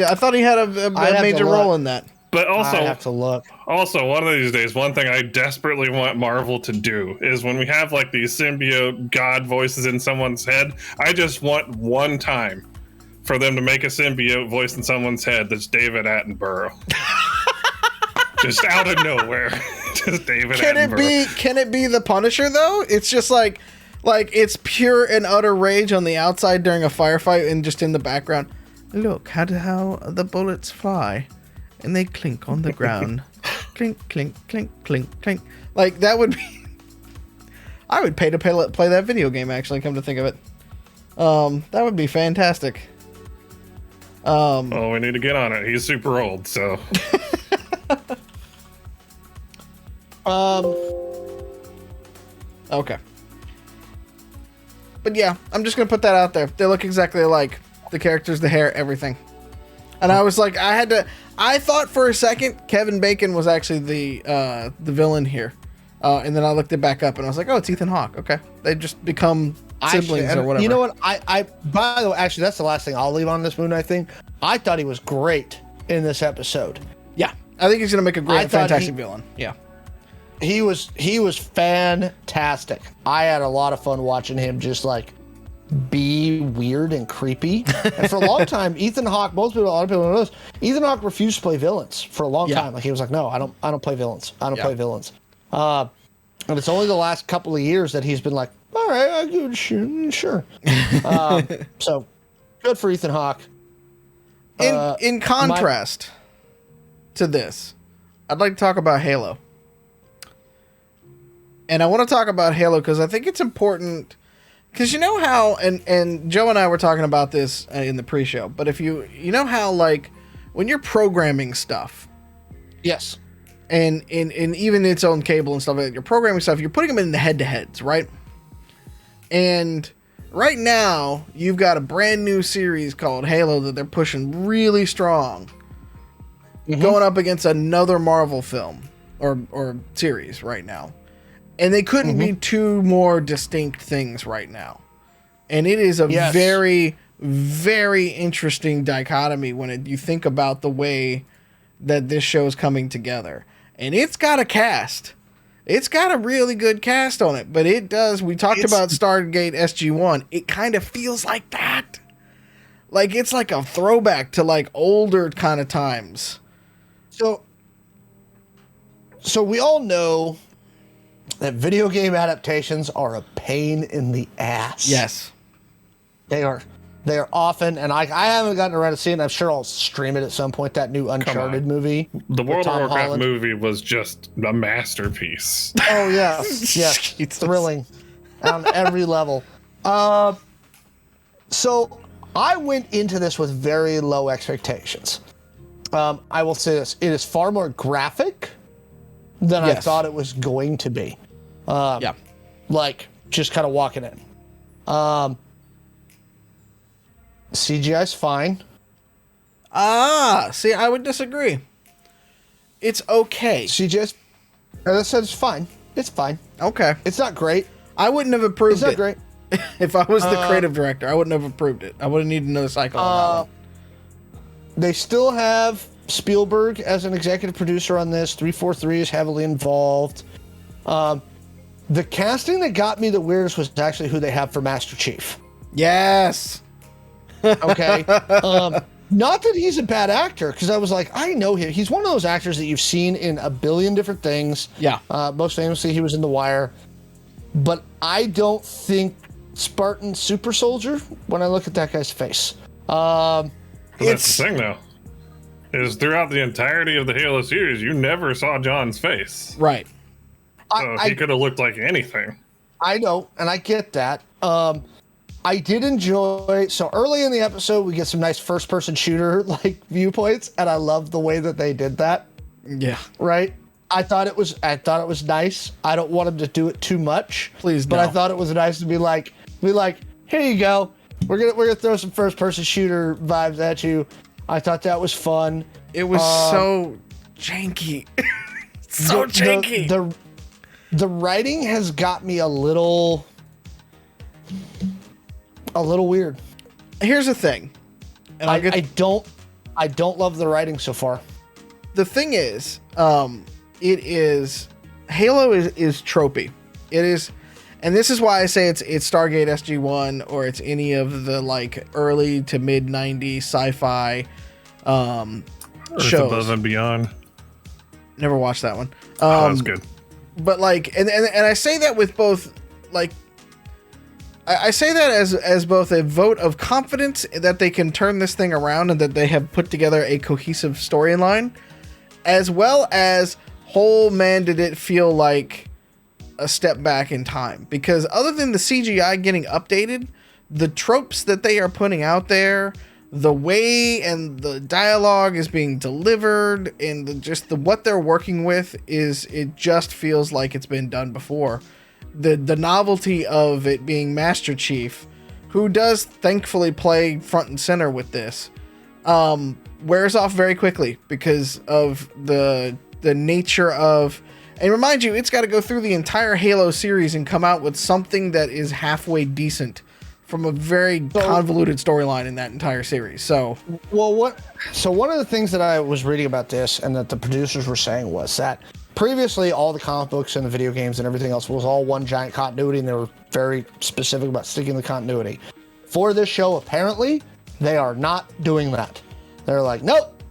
I thought he had a major role in that. But also, I have to look. Also, one of these days, one thing I desperately want Marvel to do is when we have like these symbiote god voices in someone's head, I just want one time for them to make a symbiote voice in someone's head that's David Attenborough. Just out of nowhere. Just David Attenborough. Can it be the Punisher though? It's just like it's pure and utter rage on the outside during a firefight and just in the background. Look how the bullets fly and they clink on the ground. Clink, clink, clink, clink, clink. Like that would be I would pay to play that video game actually, come to think of it. That would be fantastic. Well, we need to get on it. He's super old, so okay. But yeah, I'm just gonna put that out there. They look exactly alike. The characters, the hair, everything. And I was like, I thought for a second Kevin Bacon was actually the villain here. And then I looked it back up and I was like, oh, it's Ethan Hawke. Okay. They just become siblings or whatever. You know what? By the way, actually, that's the last thing I'll leave on this Moon Knight thing. I thought he was great in this episode. Yeah. I think he's going to make a fantastic villain. Yeah. He was fantastic. I had a lot of fun watching him just like be weird and creepy. And for a long time, Ethan Hawke, a lot of people don't know this, Ethan Hawke refused to play villains for a long time. Like he was like, no, I don't play villains. I don't play villains. And it's only the last couple of years that he's been like, all right, sure. So good for Ethan Hawke. In contrast to this, I'd like to talk about Halo. And I want to talk about Halo because I think it's important. Because you know how, and Joe and I were talking about this in the pre-show, but if you know how, like, when you're programming stuff. Yes. And even its own cable and stuff, you're programming stuff, you're putting them in the head-to-heads, right? And right now, you've got a brand new series called Halo that they're pushing really strong. Going up against another Marvel film or series right now. And they couldn't be two more distinct things right now. And it is a very, very interesting dichotomy when you think about the way that this show is coming together. And it's got a cast. It's got a really good cast on it, but it does. We talked about Stargate SG-1. It kind of feels like that. Like it's like a throwback to like older kind of times. So we all know that video game adaptations are a pain in the ass. Yes. They are often, and I haven't gotten around to seeing it. I'm sure I'll stream it at some point, that new Uncharted movie. The World of Warcraft Holland. movie was just a masterpiece. Oh, yeah. Yes. Thrilling on every level. So I went into this with very low expectations. I will say this. It is far more graphic than I thought it was going to be. Yeah. Like, just kind of walking in. CGI's fine. See, I would disagree. It's okay. CGI's, as I said, it's fine. It's fine. Okay. It's not great. I wouldn't have approved It's not it. great. If I was the creative director, I wouldn't have approved it. I would have needed another cycle on that one. They still have Spielberg as an executive producer on this. 343 is heavily involved. The casting that got me the weirdest was actually who they have for Master Chief. Yes. Okay. Not that he's a bad actor, because I was like, I know him. He's one of those actors that you've seen in a billion different things. Yeah. Most famously, he was in The Wire. But I don't think Spartan Super Soldier when I look at that guy's face. That's the thing, though. Is throughout the entirety of the Halo series, you never saw John's face. Right. So he could have looked like anything. I know, and I get that. I did enjoy. So early in the episode, we get some nice first-person shooter like viewpoints, and I love the way that they did that. Yeah. Right. I thought it was nice. I don't want them to do it too much. Please, but no. I thought it was nice to be like, here you go. We're gonna throw some first-person shooter vibes at you. I thought that was fun. It was so janky. So janky. The writing has got me a little weird. Here's the thing. And I don't love the writing so far. The thing is, it is Halo is tropey. It is, and this is why I say it's Stargate SG-1 or it's any of the like early to mid '90s sci-fi Earth shows. Above and Beyond. Never watched that one. That was good. But like, and I say that with both like. I say that as both a vote of confidence that they can turn this thing around and that they have put together a cohesive storyline, as well as, man, did it feel like a step back in time. Because other than the CGI getting updated, the tropes that they are putting out there, the way and the dialogue is being delivered, and what they're working with it just feels like it's been done before. The novelty of it being Master Chief, who does thankfully play front and center with this, wears off very quickly because of the nature of, and remind you, it's got to go through the entire Halo series and come out with something that is halfway decent from a very convoluted storyline in that entire series. So one of the things that I was reading about this and that the producers were saying was that previously, all the comic books and the video games and everything else was all one giant continuity, and they were very specific about sticking to continuity. For this show, apparently, they are not doing that. They're like, nope,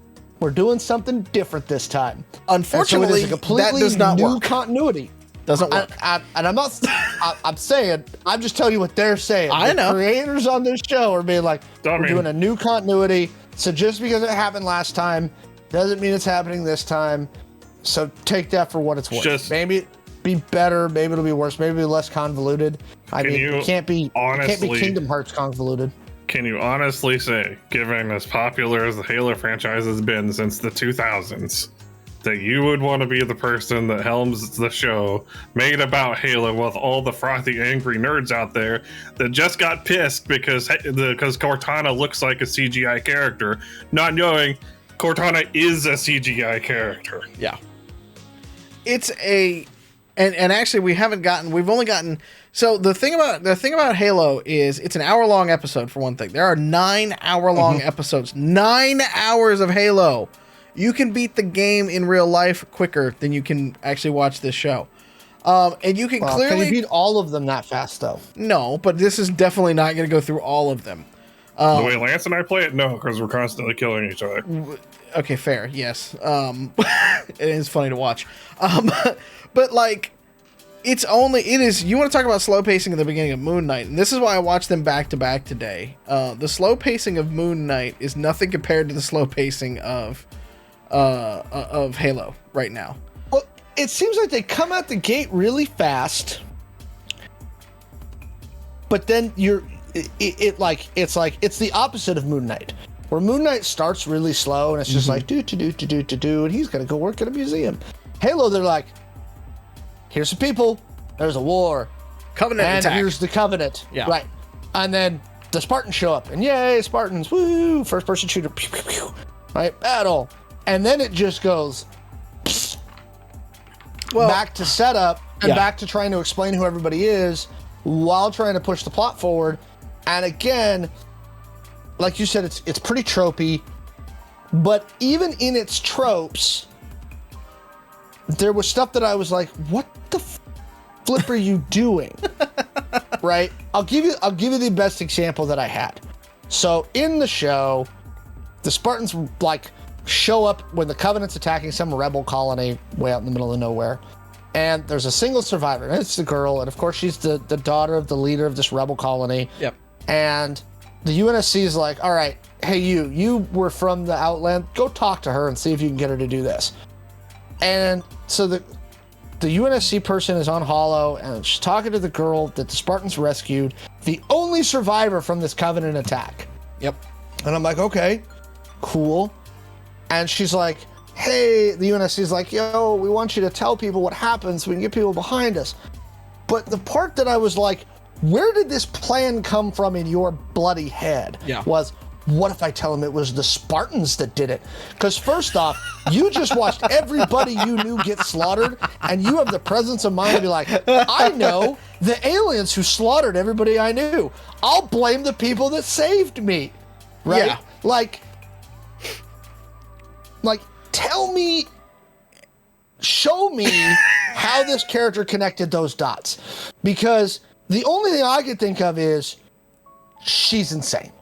we're doing something different this time. Unfortunately, so it is a completely that does not new work. continuity. Doesn't work. And I'm not. I'm saying. I'm just telling you what they're saying. I know. The creators on this show are being like, we're doing a new continuity. So just because it happened last time doesn't mean it's happening this time. So take that for what it's worth. Maybe it'll be better. Maybe it'll be worse. Maybe it'll be less convoluted. It can't be Kingdom Hearts convoluted. Can you honestly say, given as popular as the Halo franchise has been since the 2000s, that you would want to be the person that helms the show made about Halo with all the frothy, angry nerds out there that just got pissed because Cortana looks like a CGI character, not knowing Cortana is a CGI character. Yeah. It's and actually we've only gotten, so the thing about Halo is it's an hour-long episode for one thing. There are 9 hour-long episodes. 9 hours of Halo. You can beat the game in real life quicker than you can actually watch this show. And you can clearly Can you beat all of them that fast though? no, but this is definitely not going to go through all of them. The way Lance and I play it, no, because we're constantly killing each other. Okay, fair. Yes. It is funny to watch. But like, it is, you want to talk about slow pacing at the beginning of Moon Knight, and this is why I watched them back to back today. The slow pacing of Moon Knight is nothing compared to the slow pacing of Halo right now. Well, it seems like they come out the gate really fast, but then it's the opposite of Moon Knight, where Moon Knight starts really slow and it's just like do, and he's gonna go work at a museum. Halo, they're like, here's some people, there's a war, Covenant and attack. here's the Covenant, Yeah. right? And then the Spartans show up, and yay, Spartans, woo, first person shooter, pew, pew, pew, right? Battle, and then it just goes back to setup and back to trying to explain who everybody is while trying to push the plot forward. And again, like you said, it's pretty tropey, but even in its tropes, there was stuff that I was like, what the flip are you doing? Right? I'll give you the best example that I had. So in the show, the Spartans like show up when the Covenant's attacking some rebel colony way out in the middle of nowhere. And there's a single survivor, and it's the girl, and of course she's the daughter of the leader of this rebel colony. Yep. And the UNSC is like, all right, hey, you were from the Outland, go talk to her and see if you can get her to do this. And so the UNSC person is on Hollow, and she's talking to the girl that the Spartans rescued, the only survivor from this Covenant attack. Yep. And I'm like, okay, cool. And she's like, hey, the UNSC is like, yo, we want you to tell people what happens so we can get people behind us. But the part that I was like, where did this plan come from in your bloody head? Yeah. Was, what if I tell them it was the Spartans that did it? Because first off, you just watched everybody you knew get slaughtered, and you have the presence of mind to be like, I know the aliens who slaughtered everybody I knew. I'll blame the people that saved me. Right? Yeah. Like, tell me, show me how this character connected those dots. Because the only thing I could think of is she's insane.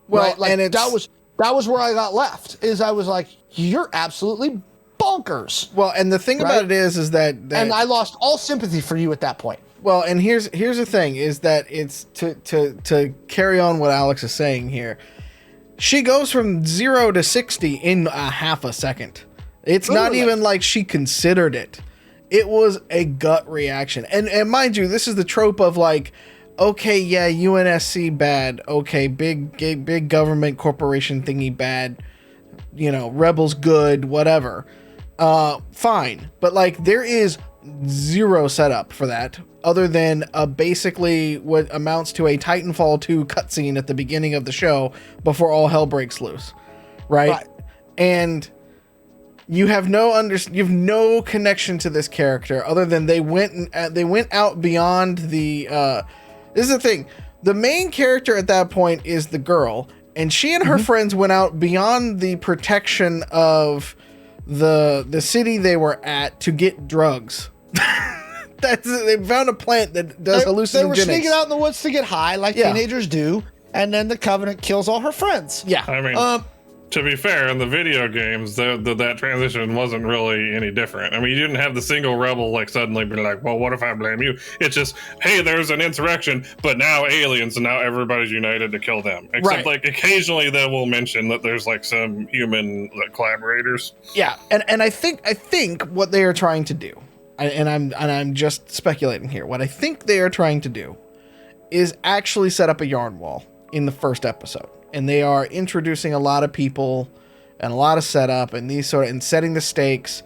Well, right? Like, and that was where I got left, is I was like, you're absolutely bonkers. Well, and the thing about it is that and I lost all sympathy for you at that point. well, and here's the thing is that it's to carry on what Alex is saying here. She goes from 0 to 60 in a half a second. It's not even like she considered it. It was a gut reaction. And mind you, this is the trope of like, okay, yeah, UNSC bad. Okay, big government corporation thingy bad. You know, rebels good, whatever. Fine. But like, there is zero setup for that other than basically what amounts to a Titanfall 2 cutscene at the beginning of the show before all hell breaks loose. Right? And you have no connection to this character other than they went out beyond the this is the thing. The main character at that point is the girl, and she and her friends went out beyond the protection of the city they were at to get drugs. They found a plant that does hallucinogenics. They were sneaking out in the woods to get high, like teenagers do, and then the Covenant kills all her friends. Yeah. I mean, to be fair, in the video games, that transition wasn't really any different. I mean, you didn't have the single rebel like suddenly be like, well, what if I blame you? It's just, hey, there's an insurrection, but now aliens, and now everybody's united to kill them. Except like occasionally they will mention that there's like some human like collaborators. Yeah, and I think what they are trying to do, and I'm just speculating here. What I think they are trying to do is actually set up a yarn wall in the first episode. And they are introducing a lot of people and a lot of setup and and setting the stakes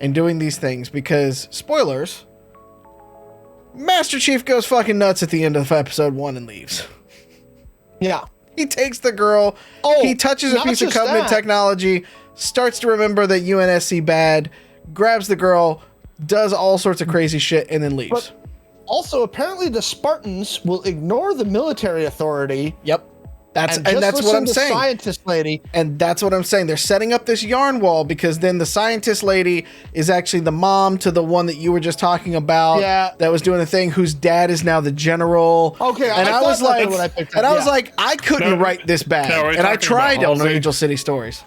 and doing these things because, spoilers, Master Chief goes fucking nuts at the end of episode 1 and leaves. Yeah. He takes the girl, he touches a piece of Covenant technology, starts to remember that UNSC bad, grabs the girl, does all sorts of crazy shit, and then leaves. But also, apparently the Spartans will ignore the military authority. Yep. That's just what listen I'm to saying. Scientist lady. And that's what I'm saying. They're setting up this yarn wall because then the scientist lady is actually the mom to the one that you were just talking about. Yeah. That was doing the thing. Whose dad is now the general. Okay, and I was like, I couldn't No, write this bad, no, are we and I talking tried about on Halsey? Angel City Stories.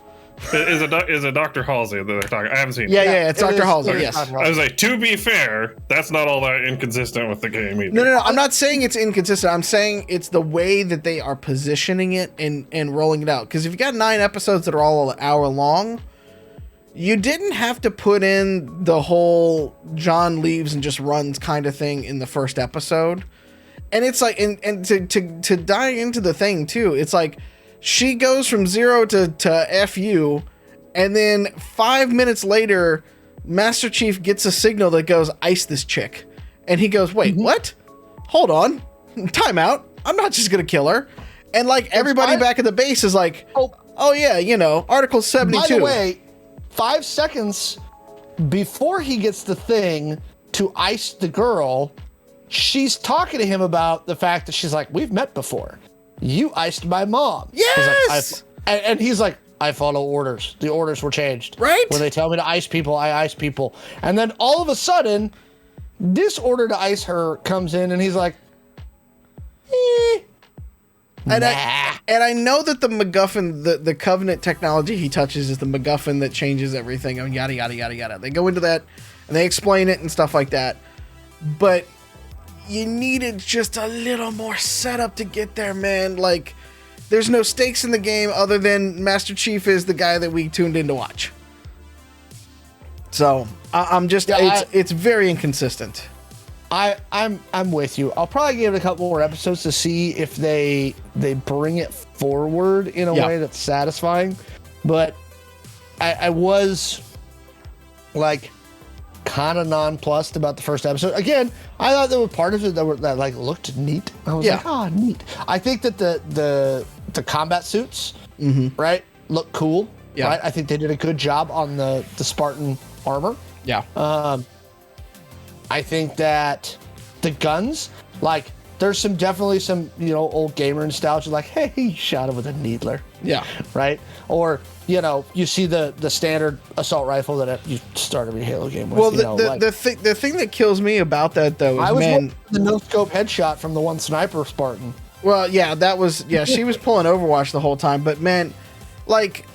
Is it Dr. Halsey that they're talking? I haven't seen Yeah, it. yeah, it's it Dr. is- Halsey. it is Yes. Dr. I was like, to be fair, that's not all that inconsistent with the game either. No. I'm not saying it's inconsistent. I'm saying it's the way that they are positioning it and rolling it out. Because if you got 9 episodes that are all an hour long, you didn't have to put in the whole John leaves and just runs kind of thing in the first episode. And it's like, and to dive into the thing too, it's like she goes from 0 to FU, and then 5 minutes later, Master Chief gets a signal that goes, ice this chick. And he goes, wait, what? Hold on. Time out. I'm not just going to kill her. And like everybody back at the base is like, oh yeah, you know, Article 72. By the way, 5 seconds before he gets the thing to ice the girl, she's talking to him about the fact that she's like, we've met before. You iced my mom. Yes! And he's like, I follow orders. The orders were changed. Right? When they tell me to ice people, I ice people. And then all of a sudden, this order to ice her comes in, and he's like, And, nah. I know that the MacGuffin, the Covenant technology he touches is the MacGuffin that changes everything, and yada, yada, yada, yada. They go into that, and they explain it and stuff like that. But you needed just a little more setup to get there, man. Like, there's no stakes in the game other than Master Chief is the guy that we tuned in to watch. So, I'm just, it's very inconsistent. I'm with you. I'll probably give it a couple more episodes to see if they bring it forward in a way that's satisfying. But I was like kind of nonplussed about the first episode. Again, I thought there were part of it that like looked neat. I was like, neat. I think that the combat suits, right, look cool. Yeah. Right? I think they did a good job on the Spartan armor. Yeah. I think that the guns, like, there's definitely some, you know, old gamer nostalgia, like, hey, he shot him with a needler. Yeah. Right? Or, you know, you see the standard assault rifle that you start every Halo game with. Well, you know, the thing that kills me about that, though, is, I was man, the no-scope headshot from the one sniper Spartan. well, yeah, she was pulling Overwatch the whole time, but man, like,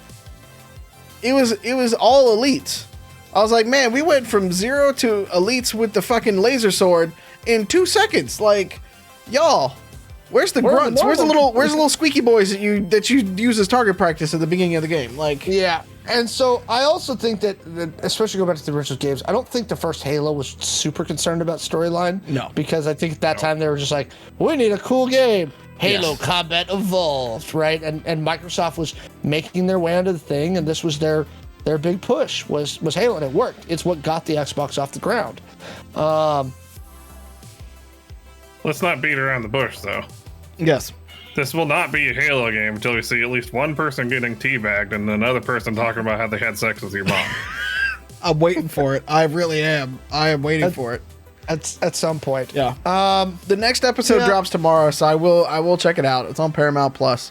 it was all elites. I was like, man, we went from 0 to elites with the fucking laser sword in 2 seconds. Like, y'all, where's the grunts? Where's the little squeaky boys that you use as target practice at the beginning of the game? Like, Yeah, and so I also think that especially go back to the original games, I don't think the first Halo was super concerned about storyline. No. Because I think at that time they were just like, we need a cool game. Halo Combat Evolved, right? And Microsoft was making their way onto the thing, and this was their big push was Halo, and it worked. It's what got the Xbox off the ground. Let's not beat around the bush, though. yes. This will not be a Halo game until we see at least one person getting teabagged and another person talking about how they had sex with your mom. I'm waiting for it. I really am. I am waiting for it. At some point. Yeah. The next episode drops tomorrow, so I will check it out. It's on Paramount Plus.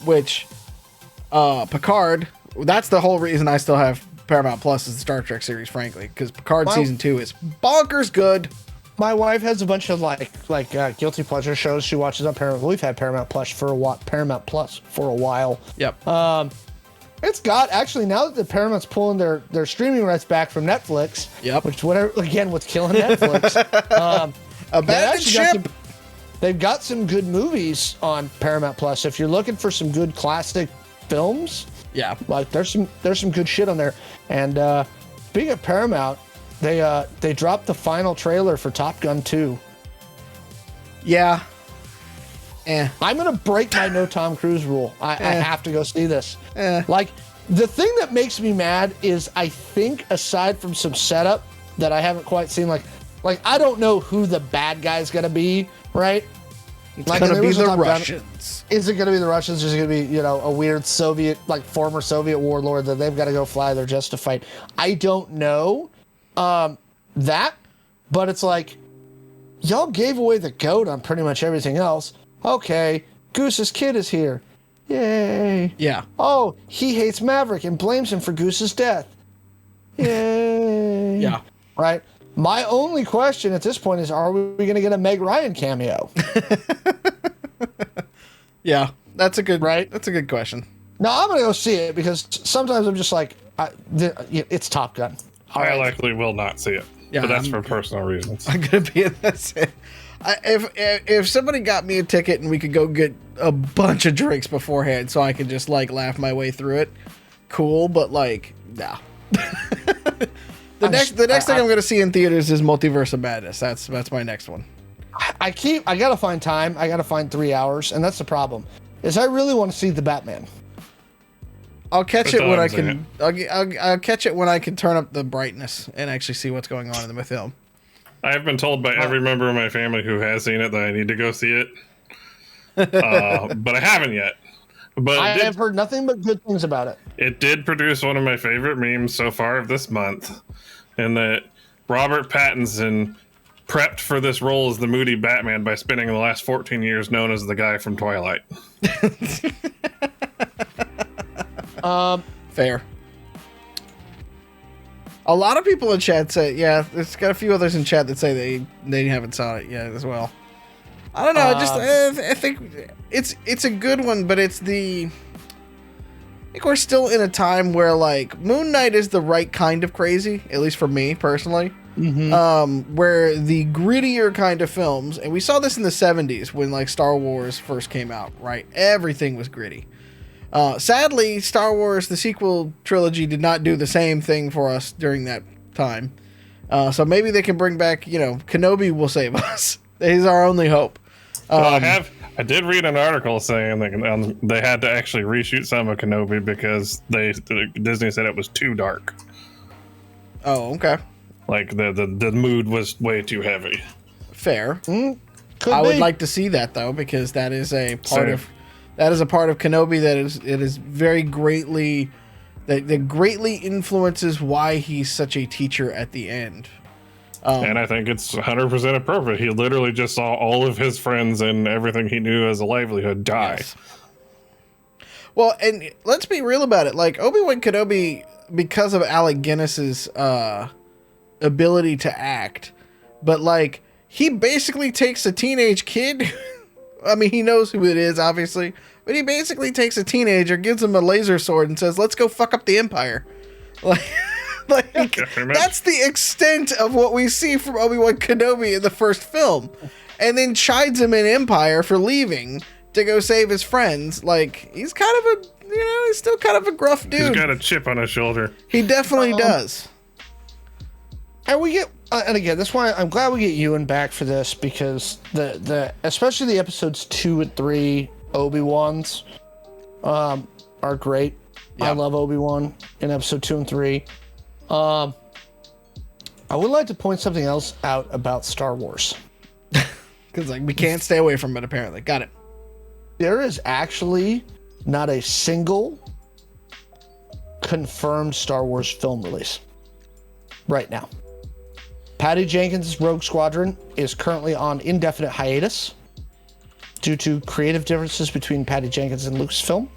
Which Picard, that's the whole reason I still have Paramount Plus is the Star Trek series, frankly, because Picard season 2 is bonkers good. My wife has a bunch of like guilty pleasure shows she watches on Paramount. We've had Paramount Plus for a while. Yep. It's got actually, now that the Paramount's pulling their streaming rights back from Netflix. Yep. Which again with killing Netflix. Abandoned ship. They've got some good movies on Paramount Plus. If you're looking for some good classic films, Yeah. like there's some good shit on there. And speaking of Paramount, they dropped the final trailer for Top Gun 2. Yeah. I'm gonna break my no Tom Cruise rule. I have to go see this. Like, the thing that makes me mad is I think aside from some setup that I haven't quite seen, like I don't know who the bad guy's gonna be, right? It's Like, gonna in be original the Top Gun, Russians. Is it gonna be the Russians? Or is it gonna be, you know, a weird Soviet, like former Soviet warlord that they've got to go fly their jets to fight? I don't know that, but it's like, y'all gave away the goat on pretty much everything else. Okay, Goose's kid is here. Yay. Yeah. Oh, he hates Maverick and blames him for Goose's death. Yay. Yeah. Right? My only question at this point is, are we going to get a Meg Ryan cameo? Yeah. That's a good Right? That's a good question. No, I'm going to go see it because sometimes I'm just like, it's Top Gun. All I right. likely will not see it. Yeah, but that's I'm- for personal reasons. I'm gonna be in that. If somebody got me a ticket and we could go get a bunch of drinks beforehand, so I could just like laugh my way through it, cool. But like, nah. The next thing I'm gonna see in theaters is Multiverse of Madness. That's my next one. I gotta find time. I gotta find 3 hours, and that's the problem. Is I really want to see the Batman. I'll catch That's it all when I'm I can. I'll catch it when I can turn up the brightness and actually see what's going on in the film. I have been told by every member of my family who has seen it that I need to go see it. But I haven't yet. But I have heard nothing but good things about it. it did produce one of my favorite memes so far of this month, in that Robert Pattinson prepped for this role as the moody Batman by spending the last 14 years known as the guy from Twilight. Fair. A lot of people in chat say, yeah, there's got a few others in chat that say they haven't saw it yet as well. I don't know. I think it's a good one, but I think we're still in a time where like Moon Knight is the right kind of crazy, at least for me personally. Where the grittier kind of films, and we saw this in the 70s when like Star Wars first came out, right? Everything was gritty. Sadly, Star Wars, the sequel trilogy, did not do the same thing for us during that time. So maybe they can bring back, Kenobi will save us. He's our only hope. I did read an article saying that they had to actually reshoot some of Kenobi because Disney said it was too dark. Oh, okay. Like the mood was way too heavy. Fair. Could I would be. like to see that though, because that is a part Same. of Kenobi that is very greatly that greatly influences why he's such a teacher at the end. And I think it's 100% appropriate. He literally just saw all of his friends and everything he knew as a livelihood die. Yes. Well, and let's be real about it. Like Obi-Wan Kenobi, because of Alec Guinness's ability to act, but like he basically takes a teenage kid. I mean, he knows who it is, obviously, but he basically takes a teenager, gives him a laser sword, and says, "Let's go fuck up the Empire." Like, that's the extent of what we see from Obi-Wan Kenobi in the first film, and then chides him in Empire for leaving to go save his friends. Like, he's kind of he's still kind of a gruff dude. He's got a chip on his shoulder. He definitely does. And we get, and again, that's why I'm glad we get Ewan back for this, because the especially the episodes 2 and 3 Obi-Wans are great. I Yeah. love Obi-Wan in episode 2 and 3. I would like to point something else out about Star Wars. Because like we can't stay away from it. Apparently, got it. There is actually not a single confirmed Star Wars film release right now. Patty Jenkins' Rogue Squadron is currently on indefinite hiatus due to creative differences between Patty Jenkins and Lucasfilm.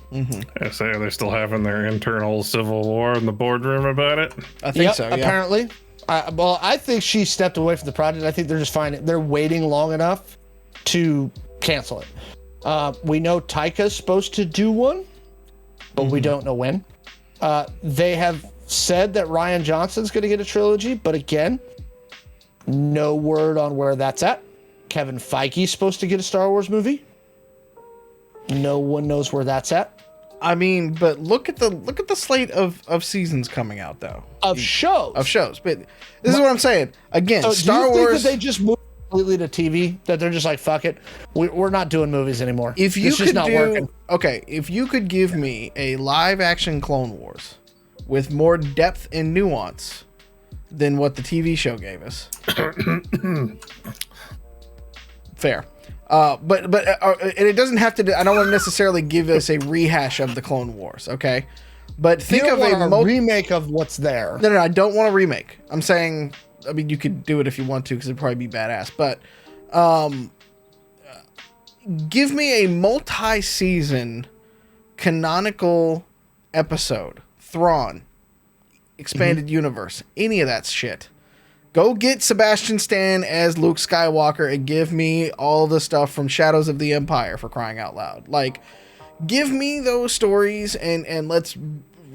I say, are they still having their internal civil war in the boardroom about it? I think Yep, so. Yeah. apparently. Well, I think she stepped away from the project. I think they're just fine. They're waiting long enough to cancel it. We know Taika's supposed to do one, but we don't know when. They have said that Rian Johnson's going to get a trilogy, but again, no word on where that's at. Kevin Feige's supposed to get a Star Wars movie. No one knows where that's at. I mean, but look at the slate of seasons coming out though. Of shows. But this is what I'm saying. Again, So Star do you Wars. think that they just moved completely to TV? That they're just like, fuck it, we're not doing movies anymore. if you It's just could not do working. okay, if you could give me a live action Clone Wars with more depth and nuance than what the TV show gave us, fair. But and it doesn't have to. I don't want to necessarily give us a rehash of the Clone Wars, okay? But think You of don't a want a remake of what's there. No, I don't want a remake. I'm saying, I mean, you could do it if you want to, because it'd probably be badass. But give me a multi-season canonical episode, Thrawn, expanded universe, any of that shit. Go get Sebastian Stan as Luke Skywalker and give me all the stuff from Shadows of the Empire, for crying out loud. Like, give me those stories and let's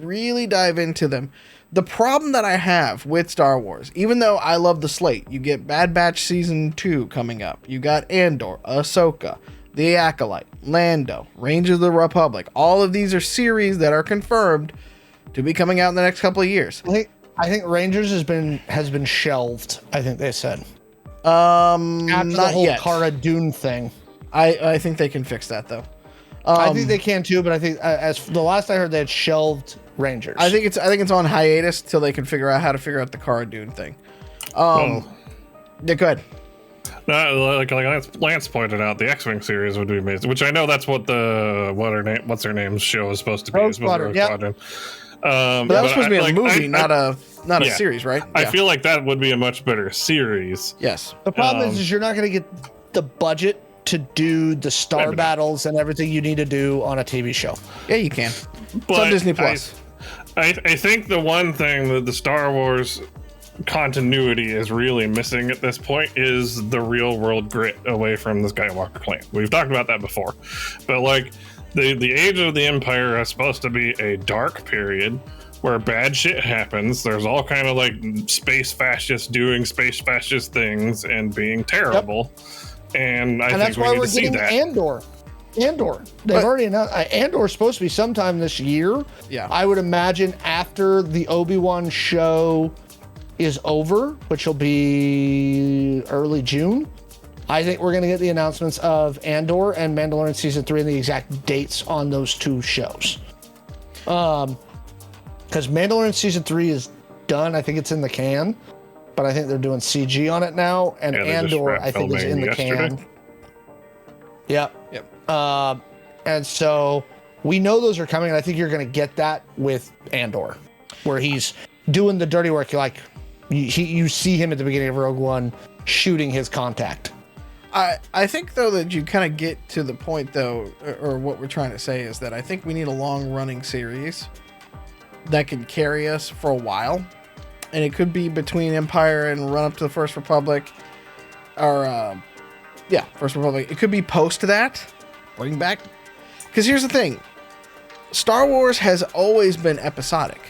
really dive into them. The problem that I have with Star Wars, even though I love the slate, you get Bad Batch Season 2 coming up. You got Andor, Ahsoka, The Acolyte, Lando, Rangers of the Republic. All of these are series that are confirmed to be coming out in the next couple of years. I think Rangers has been shelved, I think they said. After the whole Cara Dune thing. I think they can fix that, though. I think they can too, but I think as the last I heard, they had shelved Rangers. I think it's on hiatus till they can figure out how to figure out the Cara Dune thing. Yeah, go ahead. Like Lance pointed out, the X-Wing series would be amazing. Which I know that's what what's her name's show is supposed to be. Rogue Squadron. But that was supposed to be a movie, not a series, right? I feel like that would be a much better series. Yes. The problem is you're not going to get the budget to do the star battles and everything you need to do on a TV show. Yeah, you can. But it's on Disney Plus. I think the one thing that the Star Wars continuity is really missing at this point is the real world grit away from the Skywalker clan. We've talked about that before, but like the age of the Empire is supposed to be a dark period where bad shit happens. There's all kind of like space fascists doing space fascist things and being terrible. Yep. And I think we need to see that. Andor. They've already announced Andor is supposed to be sometime this year. Yeah. I would imagine after the Obi-Wan show is over, which will be early June. I think we're going to get the announcements of Andor and Mandalorian Season 3 and the exact dates on those two shows. Because Mandalorian Season 3 is done. I think it's in the can. But I think they're doing CG on it now. And Andor, I think, is in the can. Yep. And so we know those are coming. And I think you're going to get that with Andor, where he's doing the dirty work. You see him at the beginning of Rogue One shooting his contact. I think, though, that you kind of get to the point, though, or what we're trying to say is that I think we need a long-running series that can carry us for a while. And it could be between Empire and run up to the First Republic. Or, First Republic. It could be post that. Bring back. Because here's the thing. Star Wars has always been episodic.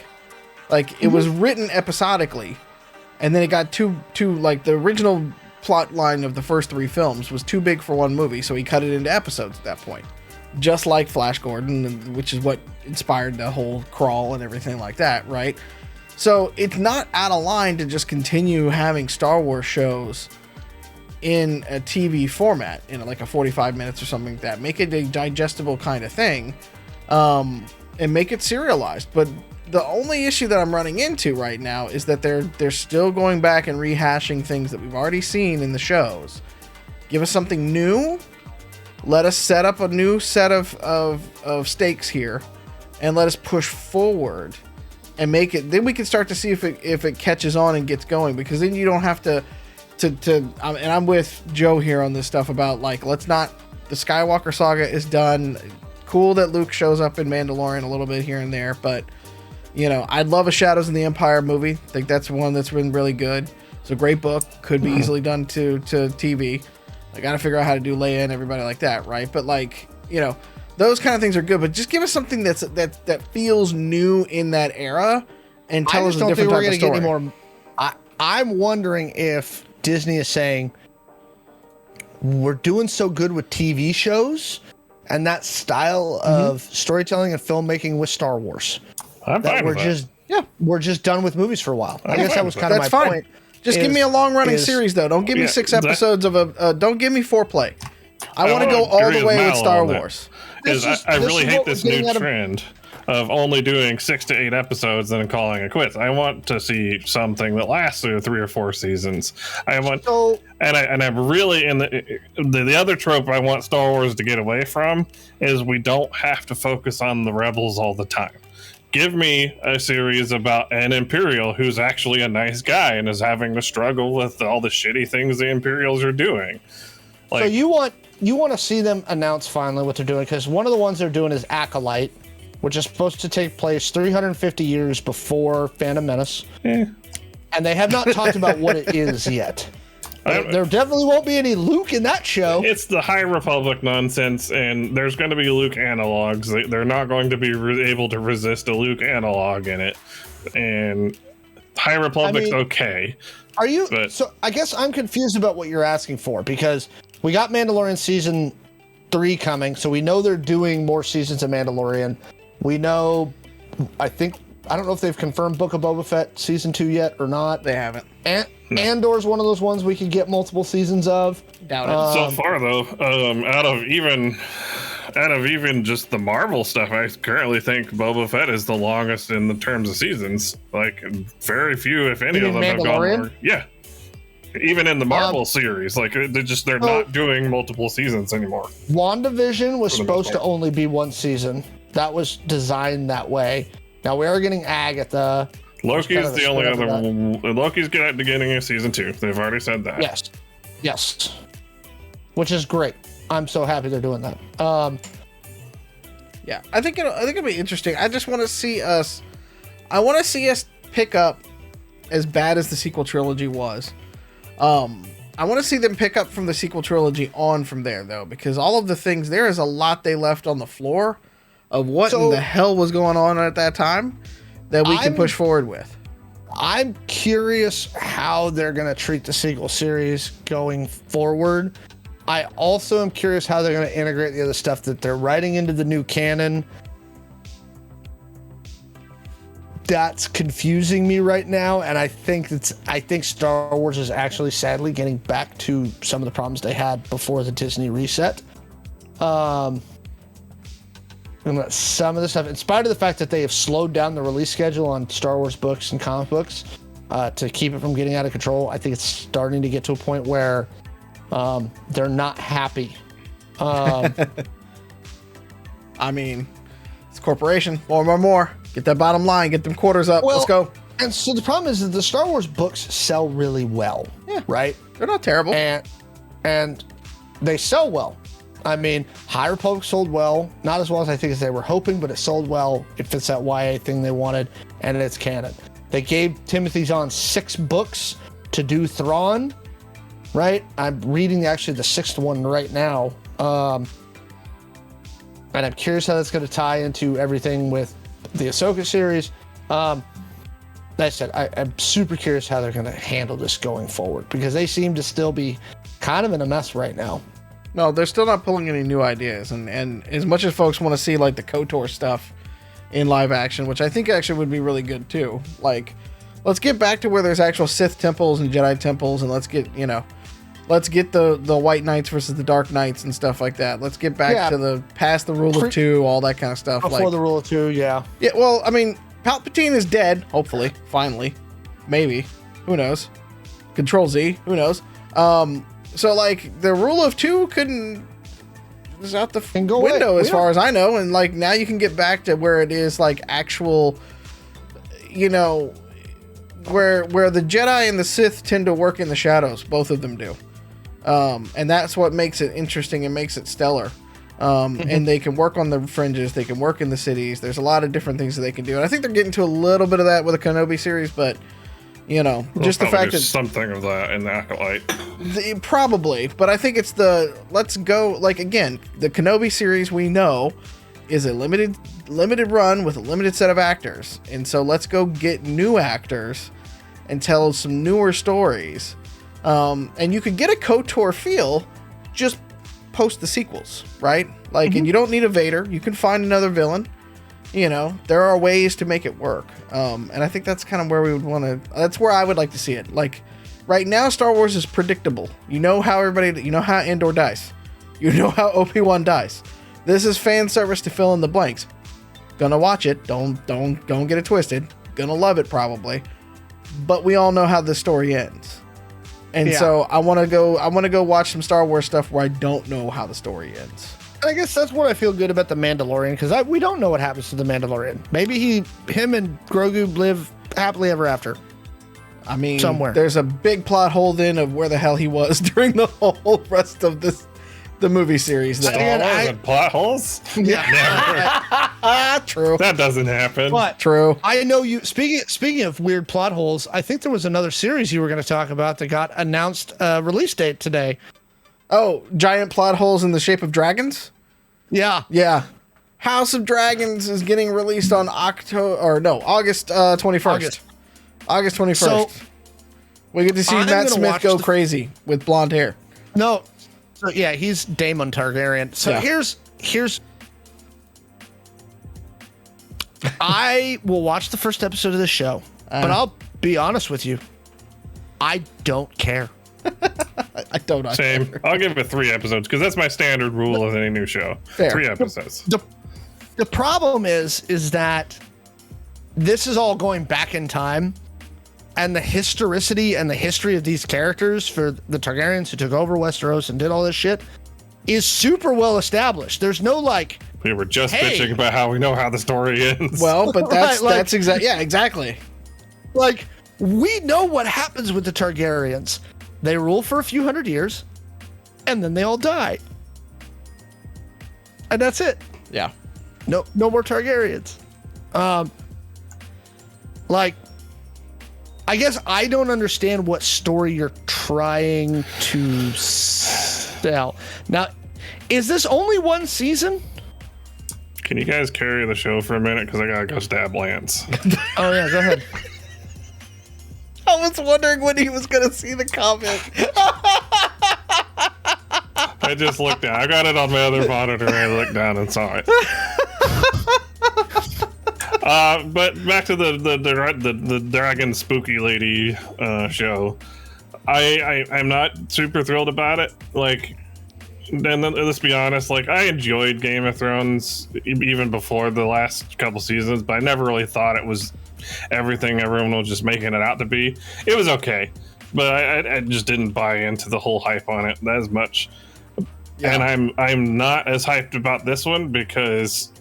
Like, it was written episodically. And then it got too like, the original plot line of the first three films was too big for one movie. So he cut it into episodes at that point. Just like Flash Gordon, which is what inspired the whole crawl and everything like that, right? So it's not out of line to just continue having Star Wars shows in a TV format, in like a 45 minutes or something like that. Make it a digestible kind of thing, and make it serialized. But the only issue that I'm running into right now is that they're still going back and rehashing things that we've already seen in the shows. Give us something new. Let us set up a new set of stakes here, and let us push forward. And make it, then we can start to see if it catches on and gets going, because then you don't have to and I'm with Joe here on this stuff about, like, the Skywalker saga is done. Cool that Luke shows up in Mandalorian a little bit here and there, but I'd love a Shadows of the Empire movie. I think that's one that's been really good. It's a great book, could be easily done to TV. I got to figure out how to do Leia and everybody like that, right? But those kind of things are good, but just give us something that feels new in that era and tell us a different type of story. Get any more. I'm wondering if Disney is saying, we're doing so good with TV shows and that style of storytelling and filmmaking with Star Wars. I'm fine with that. We're just done with movies for a while. I guess that was kind of my point. Just give me a long-running series, though. Don't give me 6 episodes of don't give me foreplay. I want to go all the way with Star Wars. I really hate this new trend of only doing 6 to 8 episodes and then calling it quits. I want to see something that lasts through 3 or 4 seasons. I'm really in the other trope I want Star Wars to get away from is we don't have to focus on the rebels all the time. Give me a series about an Imperial who's actually a nice guy and is having to struggle with all the shitty things the Imperials are doing. So you want to see them announce finally what they're doing, because one of the ones they're doing is Acolyte, which is supposed to take place 350 years before Phantom Menace. And they have not talked about what it is yet. There definitely won't be any Luke in that show. It's the High Republic nonsense, and there's going to be Luke analogs. They're not going to be able to resist a Luke analog in it. And High Republic's okay. Are you? So I guess I'm confused about what you're asking for, because we got Mandalorian season 3 coming, so we know they're doing more seasons of Mandalorian. We know, I don't know if they've confirmed Book of Boba Fett season 2 yet or not. They haven't. Andor's one of those ones we could get multiple seasons of. Doubt it. So far, though, out of even just the Marvel stuff, I currently think Boba Fett is the longest in the terms of seasons. Like, very few, if any, of them have gone more. Yeah. Even in the Marvel series, like they're not doing multiple seasons anymore. WandaVision was supposed to only be 1 season. That was designed that way. Now we are getting Agatha. Loki's the only other one. Loki's at the beginning of season 2. They've already said that. Yes. Which is great. I'm so happy they're doing that. Yeah, I think it'll be interesting. I just want to see us. I want to see us pick up as bad as the sequel trilogy was. I want to see them pick up from the sequel trilogy on from there, though, because all of the things, there is a lot they left on the floor of what in the hell was going on at that time that we can push forward with. I'm curious how they're going to treat the sequel series going forward. I also am curious how they're going to integrate the other stuff that they're writing into the new canon. That's confusing me right now, and I think Star Wars is actually sadly getting back to some of the problems they had before the Disney reset. And some of the stuff, in spite of the fact that they have slowed down the release schedule on Star Wars books and comic books to keep it from getting out of control, I think it's starting to get to a point where they're not happy. I mean, it's a corporation. More. Get that bottom line. Get them quarters up. Let's go. And so the problem is that the Star Wars books sell really well. Yeah. Right? They're not terrible. And they sell well. I mean, High Republic sold well. Not as well as I think as they were hoping, but it sold well. It fits that YA thing they wanted, and it's canon. They gave Timothy Zahn 6 books to do Thrawn, right? I'm reading actually the 6th one right now. And I'm curious how that's going to tie into everything with the Ahsoka series. Like I said, I'm super curious how they're going to handle this going forward, because they seem to still be kind of in a mess right now. No, they're still not pulling any new ideas, and as much as folks want to see like the KOTOR stuff in live action, which I think actually would be really good too. Like, let's get back to where there's actual Sith temples and Jedi temples, and let's get the White Knights versus the Dark Knights and stuff like that. Let's get back to the past the Rule of Two, all that kind of stuff. Before the Rule of Two, yeah. Yeah, well, I mean, Palpatine is dead, hopefully, finally. Maybe. Who knows? Control Z, who knows? So, like, the Rule of Two is out the window as far as I know, and, like, now you can get back to where it is, like, actual, where the Jedi and the Sith tend to work in the shadows. Both of them do. And that's what makes it interesting and makes it stellar. And they can work on the fringes. They can work in the cities. There's a lot of different things that they can do. And I think they're getting to a little bit of that with the Kenobi series, but, just the fact that something of that in the Acolyte. Probably, but I think it's let's go, like, again, the Kenobi series we know is a limited run with a limited set of actors. And so let's go get new actors and tell some newer stories. And you could get a KOTOR feel just post the sequels, right? Like, and you don't need a Vader. You can find another villain. There are ways to make it work. And I think that's kind of where we would want to, that's where I would like to see it. Like, right now, Star Wars is predictable. You know how Andor dies. You know how Obi-Wan dies. This is fan service to fill in the blanks. Gonna watch it. Don't get it twisted. Gonna love it probably. But we all know how the story ends. And so I want to go watch some Star Wars stuff where I don't know how the story ends. I guess that's what I feel good about The Mandalorian, because we don't know what happens to The Mandalorian. Maybe him and Grogu live happily ever after. I mean, somewhere. There's a big plot hole then of where the hell he was during the whole rest of the movie series. Plot holes? Yeah. True. That doesn't happen. But True. I know you. Speaking of weird plot holes, I think there was another series you were going to talk about that got announced release date today. Oh, giant plot holes in the shape of dragons? Yeah. Yeah. House of Dragons is getting released on August 21st. August 21st. So, we get to see I'm Matt gonna Smith watch go the- crazy with blonde hair. No. So yeah, he's Daemon Targaryen. So Yeah. here's I will watch the first episode of this show, but I'll be honest with you. I don't care. I don't know. Same. I'll give it 3 episodes because that's my standard rule of any new show. Fair. 3 episodes. The problem is that this is all going back in time, and the historicity and the history of these characters for the Targaryens who took over Westeros and did all this shit is super well established. There's no like, We were just Hey. bitching about how we know how the story ends. Well, but that's Right, like- that's exactly exactly. like we know what happens with the Targaryens. They rule for a few hundred years, and then they all die, and that's it. Yeah. No more Targaryens. Like, I guess I don't understand what story you're trying to sell. Now, is this only one season? Can you guys carry the show for a minute? Because I gotta go stab Lance. Oh yeah, go ahead. I was wondering when he was going to see the comment. I just looked down. I got it on my other monitor and I looked down and saw it. But back to the dragon spooky lady show. I'm not super thrilled about it. Like, and then, let's be honest, like I enjoyed Game of Thrones even before the last couple seasons, but I never really thought it was everything everyone was just making it out to be. It was okay, but I just didn't buy into the whole hype on it as much. Yeah. And I'm not as hyped about this one because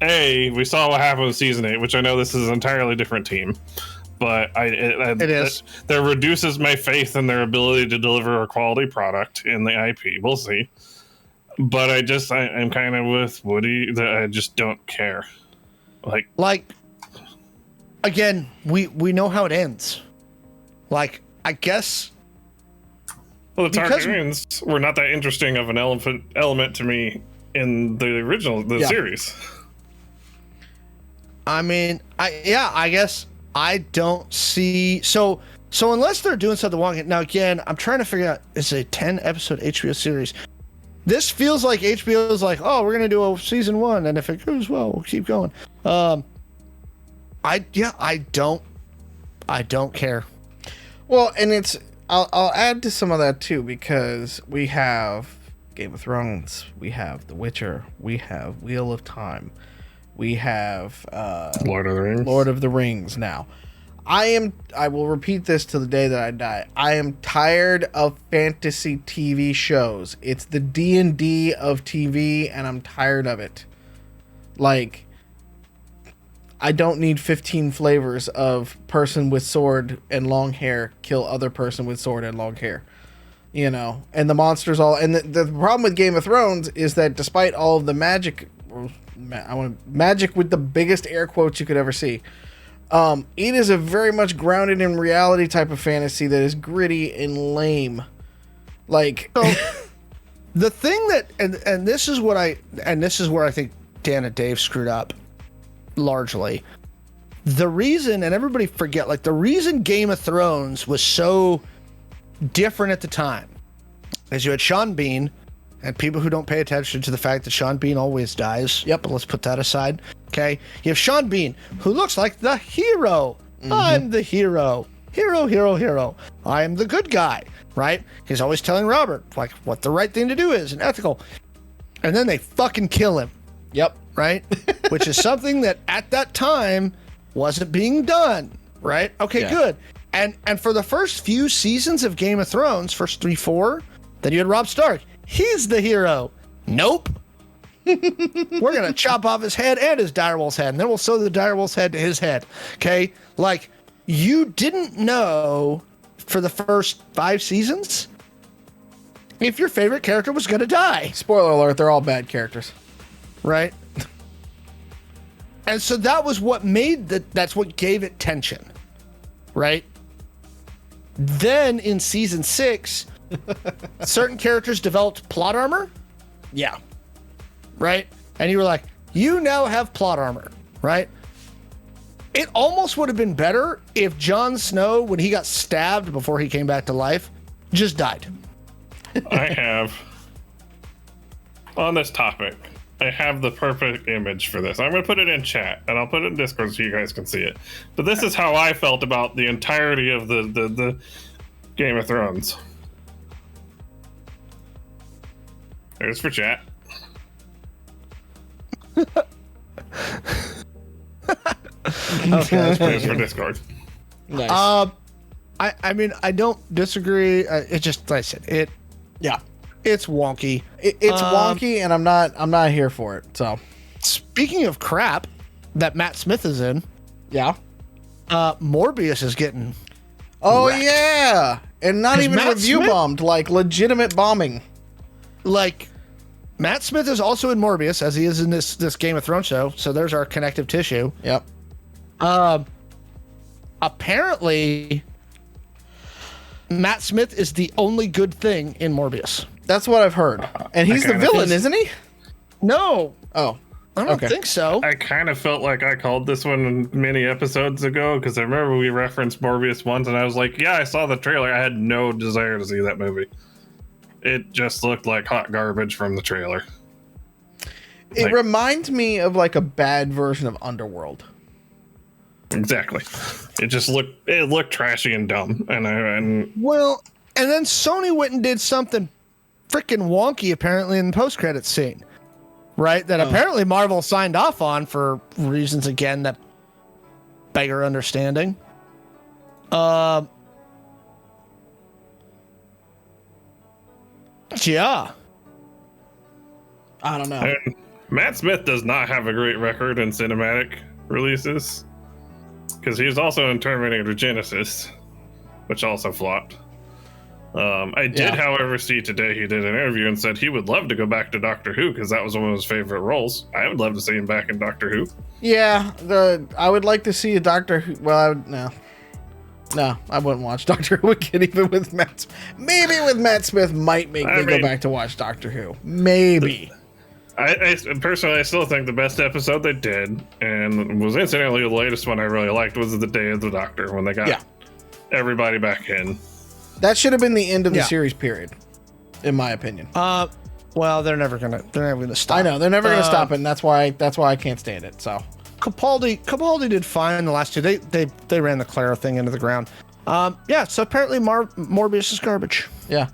we saw what happened with season 8, which I know this is an entirely different team, but It is. that reduces my faith in their ability to deliver a quality product in the IP. We'll see. But I'm kind of with Woody that I just don't care. Like, Again, we know how it ends. Like, I guess. well, the Because- Targaryens were not that interesting of an element to me in the original series. I mean, I guess I don't see. So unless they're doing something wrong. Now, again, I'm trying to figure out, it's a 10-episode HBO series. This feels like HBO is like, oh, we're going to do a season 1. And if it goes well, we'll keep going. I don't care. Well, and I'll add to some of that too, because we have Game of Thrones, we have The Witcher, we have Wheel of Time, we have Lord of the Rings. Lord of the Rings now. I will repeat this till the day that I die. I am tired of fantasy TV shows. It's the D&D of TV, and I'm tired of it. Like, I don't need 15 flavors of person with sword and long hair kill other person with sword and long hair. You know, and the monsters all. And the problem with Game of Thrones is that despite all of the magic, magic with the biggest air quotes you could ever see, it is a very much grounded in reality type of fantasy that is gritty and lame. Like, So, the thing that, and this is where I think Dan and Dave screwed up largely. The reason, and everybody forget, like the reason Game of Thrones was so different at the time is you had Sean Bean, and people who don't pay attention to the fact that Sean Bean always dies. Yep. But let's put that aside. Okay. You have Sean Bean, who looks like the hero. I'm the hero. Hero. I am the good guy, right? He's always telling Robert, like, what the right thing to do is and ethical. And then they fucking kill him, yep. right? Which is something that at that time wasn't being done, right? Okay, Yeah. good. And for the first few seasons of Game of Thrones, first 3, 4, then you had Robb Stark. He's the hero. Nope. We're gonna chop off his head and his direwolf's head, and then we'll sew the direwolf's head to his head. Okay, like you didn't know for the first 5 seasons if your favorite character was going to die. Spoiler alert, they're all bad characters. Right? And so that was what made that's what gave it tension. Right? Then in season 6, certain characters developed plot armor. Yeah. Right? And you were like, you now have plot armor. Right? It almost would have been better if Jon Snow, when he got stabbed before he came back to life, just died. I have, on this topic, I have the perfect image for this. I'm going to put it in chat, and I'll put it in Discord so you guys can see it. But this is how I felt about the entirety of the Game of Thrones. There's for chat. Okay. There's for Discord. Nice. I mean, I don't disagree. It just, like I said, yeah. it's wonky. It's wonky, and I'm not here for it. So, Speaking of crap that Matt Smith is in, yeah. Morbius is getting Oh wrecked. yeah, and not 'Cause even Matt review Smith- bombed, like legitimate bombing. like Matt Smith is also in Morbius as he is in this Game of Thrones show. So there's our connective tissue. Yep. Apparently, Matt Smith is the only good thing in Morbius. That's what I've heard. And he's the kinda villain, think- isn't he? No, Oh. I don't Okay. think so. I kind of felt like I called this one many episodes ago because I remember we referenced Morbius once, and I was like, yeah, I saw the trailer. I had no desire to see that movie. It just looked like hot garbage from the trailer. It Like- reminds me of like a bad version of Underworld. Exactly. It looked trashy and dumb. And Well, and then Sony went and did something freaking wonky apparently in the post-credits scene, right? That apparently Marvel signed off on for reasons again that beggar understanding. Yeah. I don't know. and Matt Smith does not have a great record in cinematic releases because he was also in Terminator Genesis, which also flopped. I did, Yeah. however, see today he did an interview and said he would love to go back to Doctor Who because that was one of his favorite roles. I would love to see him back in Doctor Who. Yeah, I would like to see a Doctor Who. Well, no, I wouldn't watch Doctor Who again, even with Matt. Maybe with Matt Smith might make me go back to watch Doctor Who. Maybe. I personally, I still think the best episode they did, and was incidentally the latest one I really liked, was the Day of the Doctor when they got everybody back in. That should have been the end of the Yeah. series period, in my opinion. Well, they're never gonna stop. I know they're never going to stop it, and that's why I can't stand it. So Capaldi did fine the last two. They ran the Clara thing into the ground. Yeah. So apparently Morbius is garbage. yeah,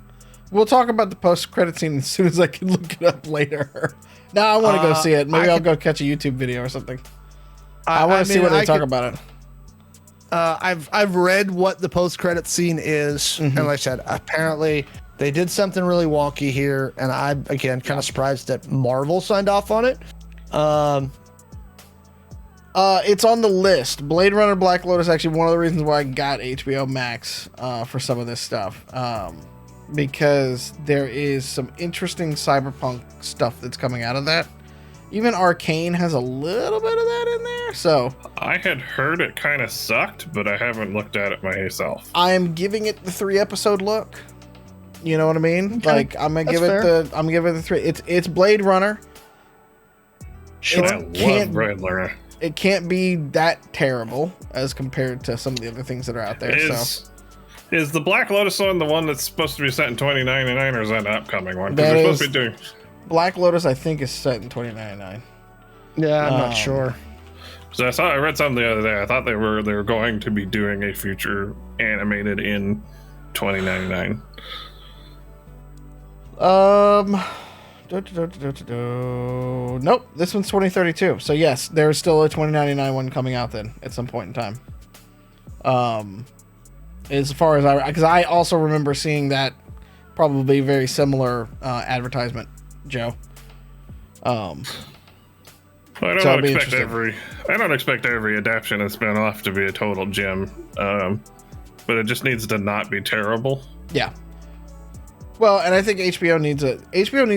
we'll talk about the post-credit scene as soon as I can look it up later. Now I want to go see it. Maybe I'll go catch a YouTube video or something. I want to see what they talk about it. I've read what the post-credit scene is, and like I said, apparently they did something really wonky here, and I'm again kind of surprised that Marvel signed off on it. It's on the list. Blade Runner Black Lotus, actually one of the reasons why I got HBO Max for some of this stuff. Because there is some interesting cyberpunk stuff that's coming out of that. Even Arcane has a little bit of that in there. So I had heard it kind of sucked, but I haven't looked at it myself. I am giving it the 3-episode look. You know what I mean? Okay, Like I'm gonna that's give it fair. the 3. It's Blade Runner. Sure. I can't- love Blade Runner. It can't be that terrible as compared to some of the other things that are out there. So Is the Black Lotus one the one that's supposed to be set in 2099, or is that an upcoming one? Because That they're supposed is- to be doing. Black Lotus, I think, is set in 2099. Yeah, I'm not sure. So I read something the other day. I thought they were going to be doing a future animated in 2099. Nope, this one's 2032. So yes, there's still a 2099 one coming out then at some point in time. As far as because I also remember seeing that probably very similar advertisement, Joe. Well, So it'll be interesting. I don't expect every adaptation and spin-off to be a total gem, but it just needs to not be terrible. Yeah. Well, and I think HBO needs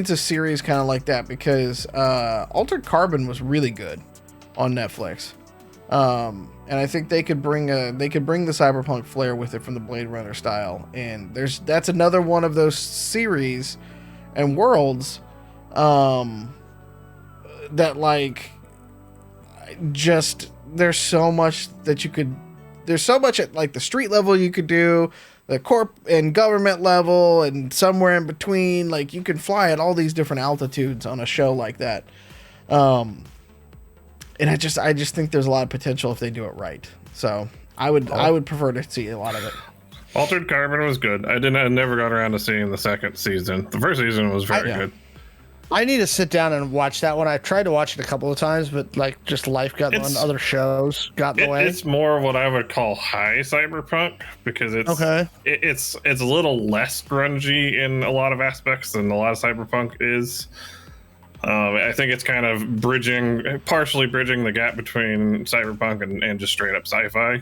a series kind of like that, because Altered Carbon was really good on Netflix, and I think they could bring the cyberpunk flair with it from the Blade Runner style. And that's another one of those series and worlds that, like, just there's so much at, like, the street level you could do, the corp and government level, and somewhere in between. Like, you can fly at all these different altitudes on a show like that. And I just think there's a lot of potential if they do it right. So I would prefer to see a lot of it. Altered Carbon was good. I never got around to seeing the second season. The first season was very good. I need to sit down and watch that one. I tried to watch it a couple of times, but like just life got on, other shows got in the way. It's more of what I would call high cyberpunk, because it's a little less grungy in a lot of aspects than a lot of cyberpunk is. I think it's kind of partially bridging the gap between cyberpunk and just straight up sci-fi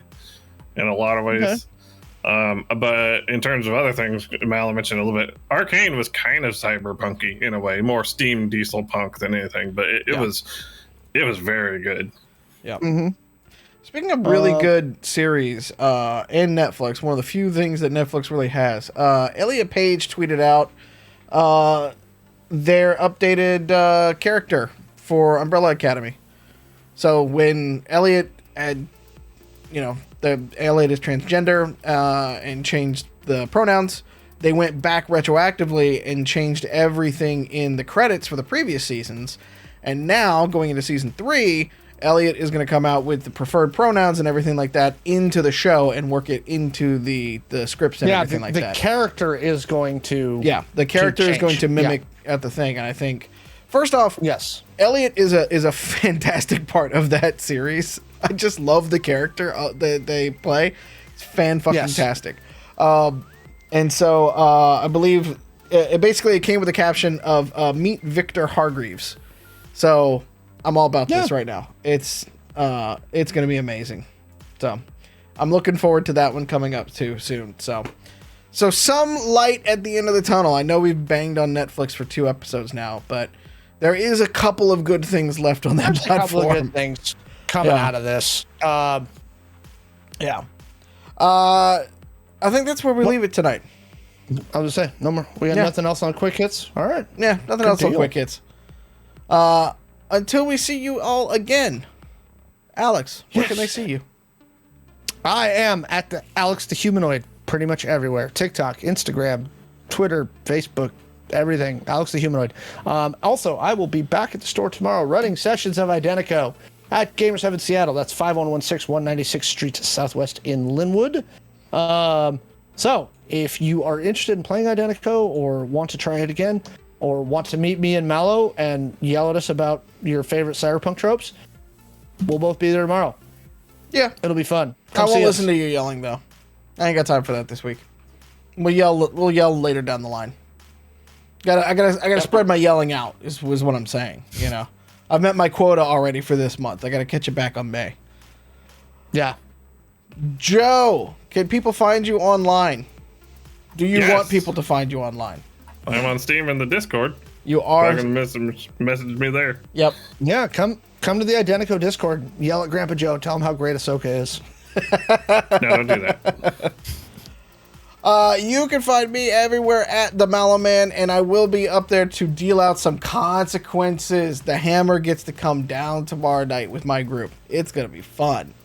in a lot of ways. Okay. But in terms of other things, Mallo mentioned a little bit, Arcane was kind of cyberpunky in a way, more steam diesel punk than anything, but it was very good. Yeah. Mm-hmm. Speaking of really good series in Netflix, one of the few things that Netflix really has, Elliot Page tweeted out their updated character for Umbrella Academy. So when Elliot had, Elliot is transgender and changed the pronouns, they went back retroactively and changed everything in the credits for the previous seasons. And now, going into season 3, Elliot is going to come out with the preferred pronouns and everything like that into the show and work it into the scripts and everything like that. The character is going to the character is going to mimic at the thing. And I think, first off, yes, Elliot is a fantastic part of that series. I just love the character that they play. It's fan-fucking-tastic. And so I believe it came with a caption of meet Victor Hargreaves. So I'm all about this right now. It's going to be amazing. So I'm looking forward to that one coming up too soon. So some light at the end of the tunnel. I know we've banged on Netflix for 2 episodes now, but there is a couple of good things left on that platform. A couple of good things coming out of this. I think that's where we leave it tonight. I was gonna say, no more. We got nothing else on quick hits. All right. Yeah, nothing else on quick hits. Until we see you all again, Alex, where can they see you? I am at the Alex the Humanoid, pretty much everywhere. TikTok, Instagram, Twitter, Facebook, everything. Alex the Humanoid. Also, I will be back at the store tomorrow running sessions of Identico at Gamers Heaven Seattle. That's 5116 196th Street Southwest in Linwood. So if you are interested in playing Identico or want to try it again, or want to meet me and Mallo and yell at us about your favorite cyberpunk tropes, we'll both be there tomorrow. Yeah. It'll be fun. I won't listen to you yelling, though. I ain't got time for that this week. We'll yell later down the line. I gotta spread my yelling out, is what I'm saying, I've met my quota already for this month. I gotta catch it back on May. Yeah. Joe, can people find you online? Do you want people to find you online? I'm on Steam in the Discord. You are. You can message me there. Yep. Yeah, come to the Identico Discord. Yell at Grandpa Joe. Tell him how great Ahsoka is. No, don't do that. You can find me everywhere at the Mallo Man, and I will be up there to deal out some consequences. The hammer gets to come down tomorrow night with my group. It's gonna be fun.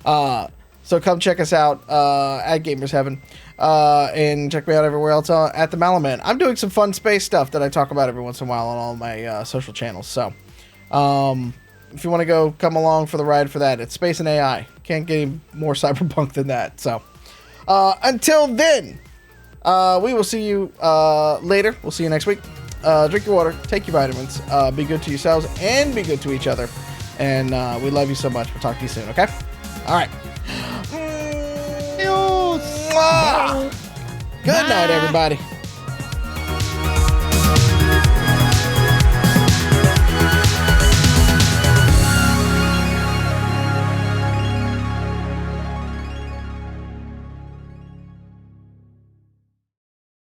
So come check us out at Gamers Heaven, and check me out everywhere else at the Mallo Man. I'm doing some fun space stuff that I talk about every once in a while on all my social channels. So if you want to come along for the ride for that, it's Space and AI. Can't get any more cyberpunk than that. So until then, we will see you later. We'll see you next week. Drink your water, take your vitamins, be good to yourselves, and be good to each other. And we love you so much. We'll talk to you soon, okay? All right. Good night, everybody.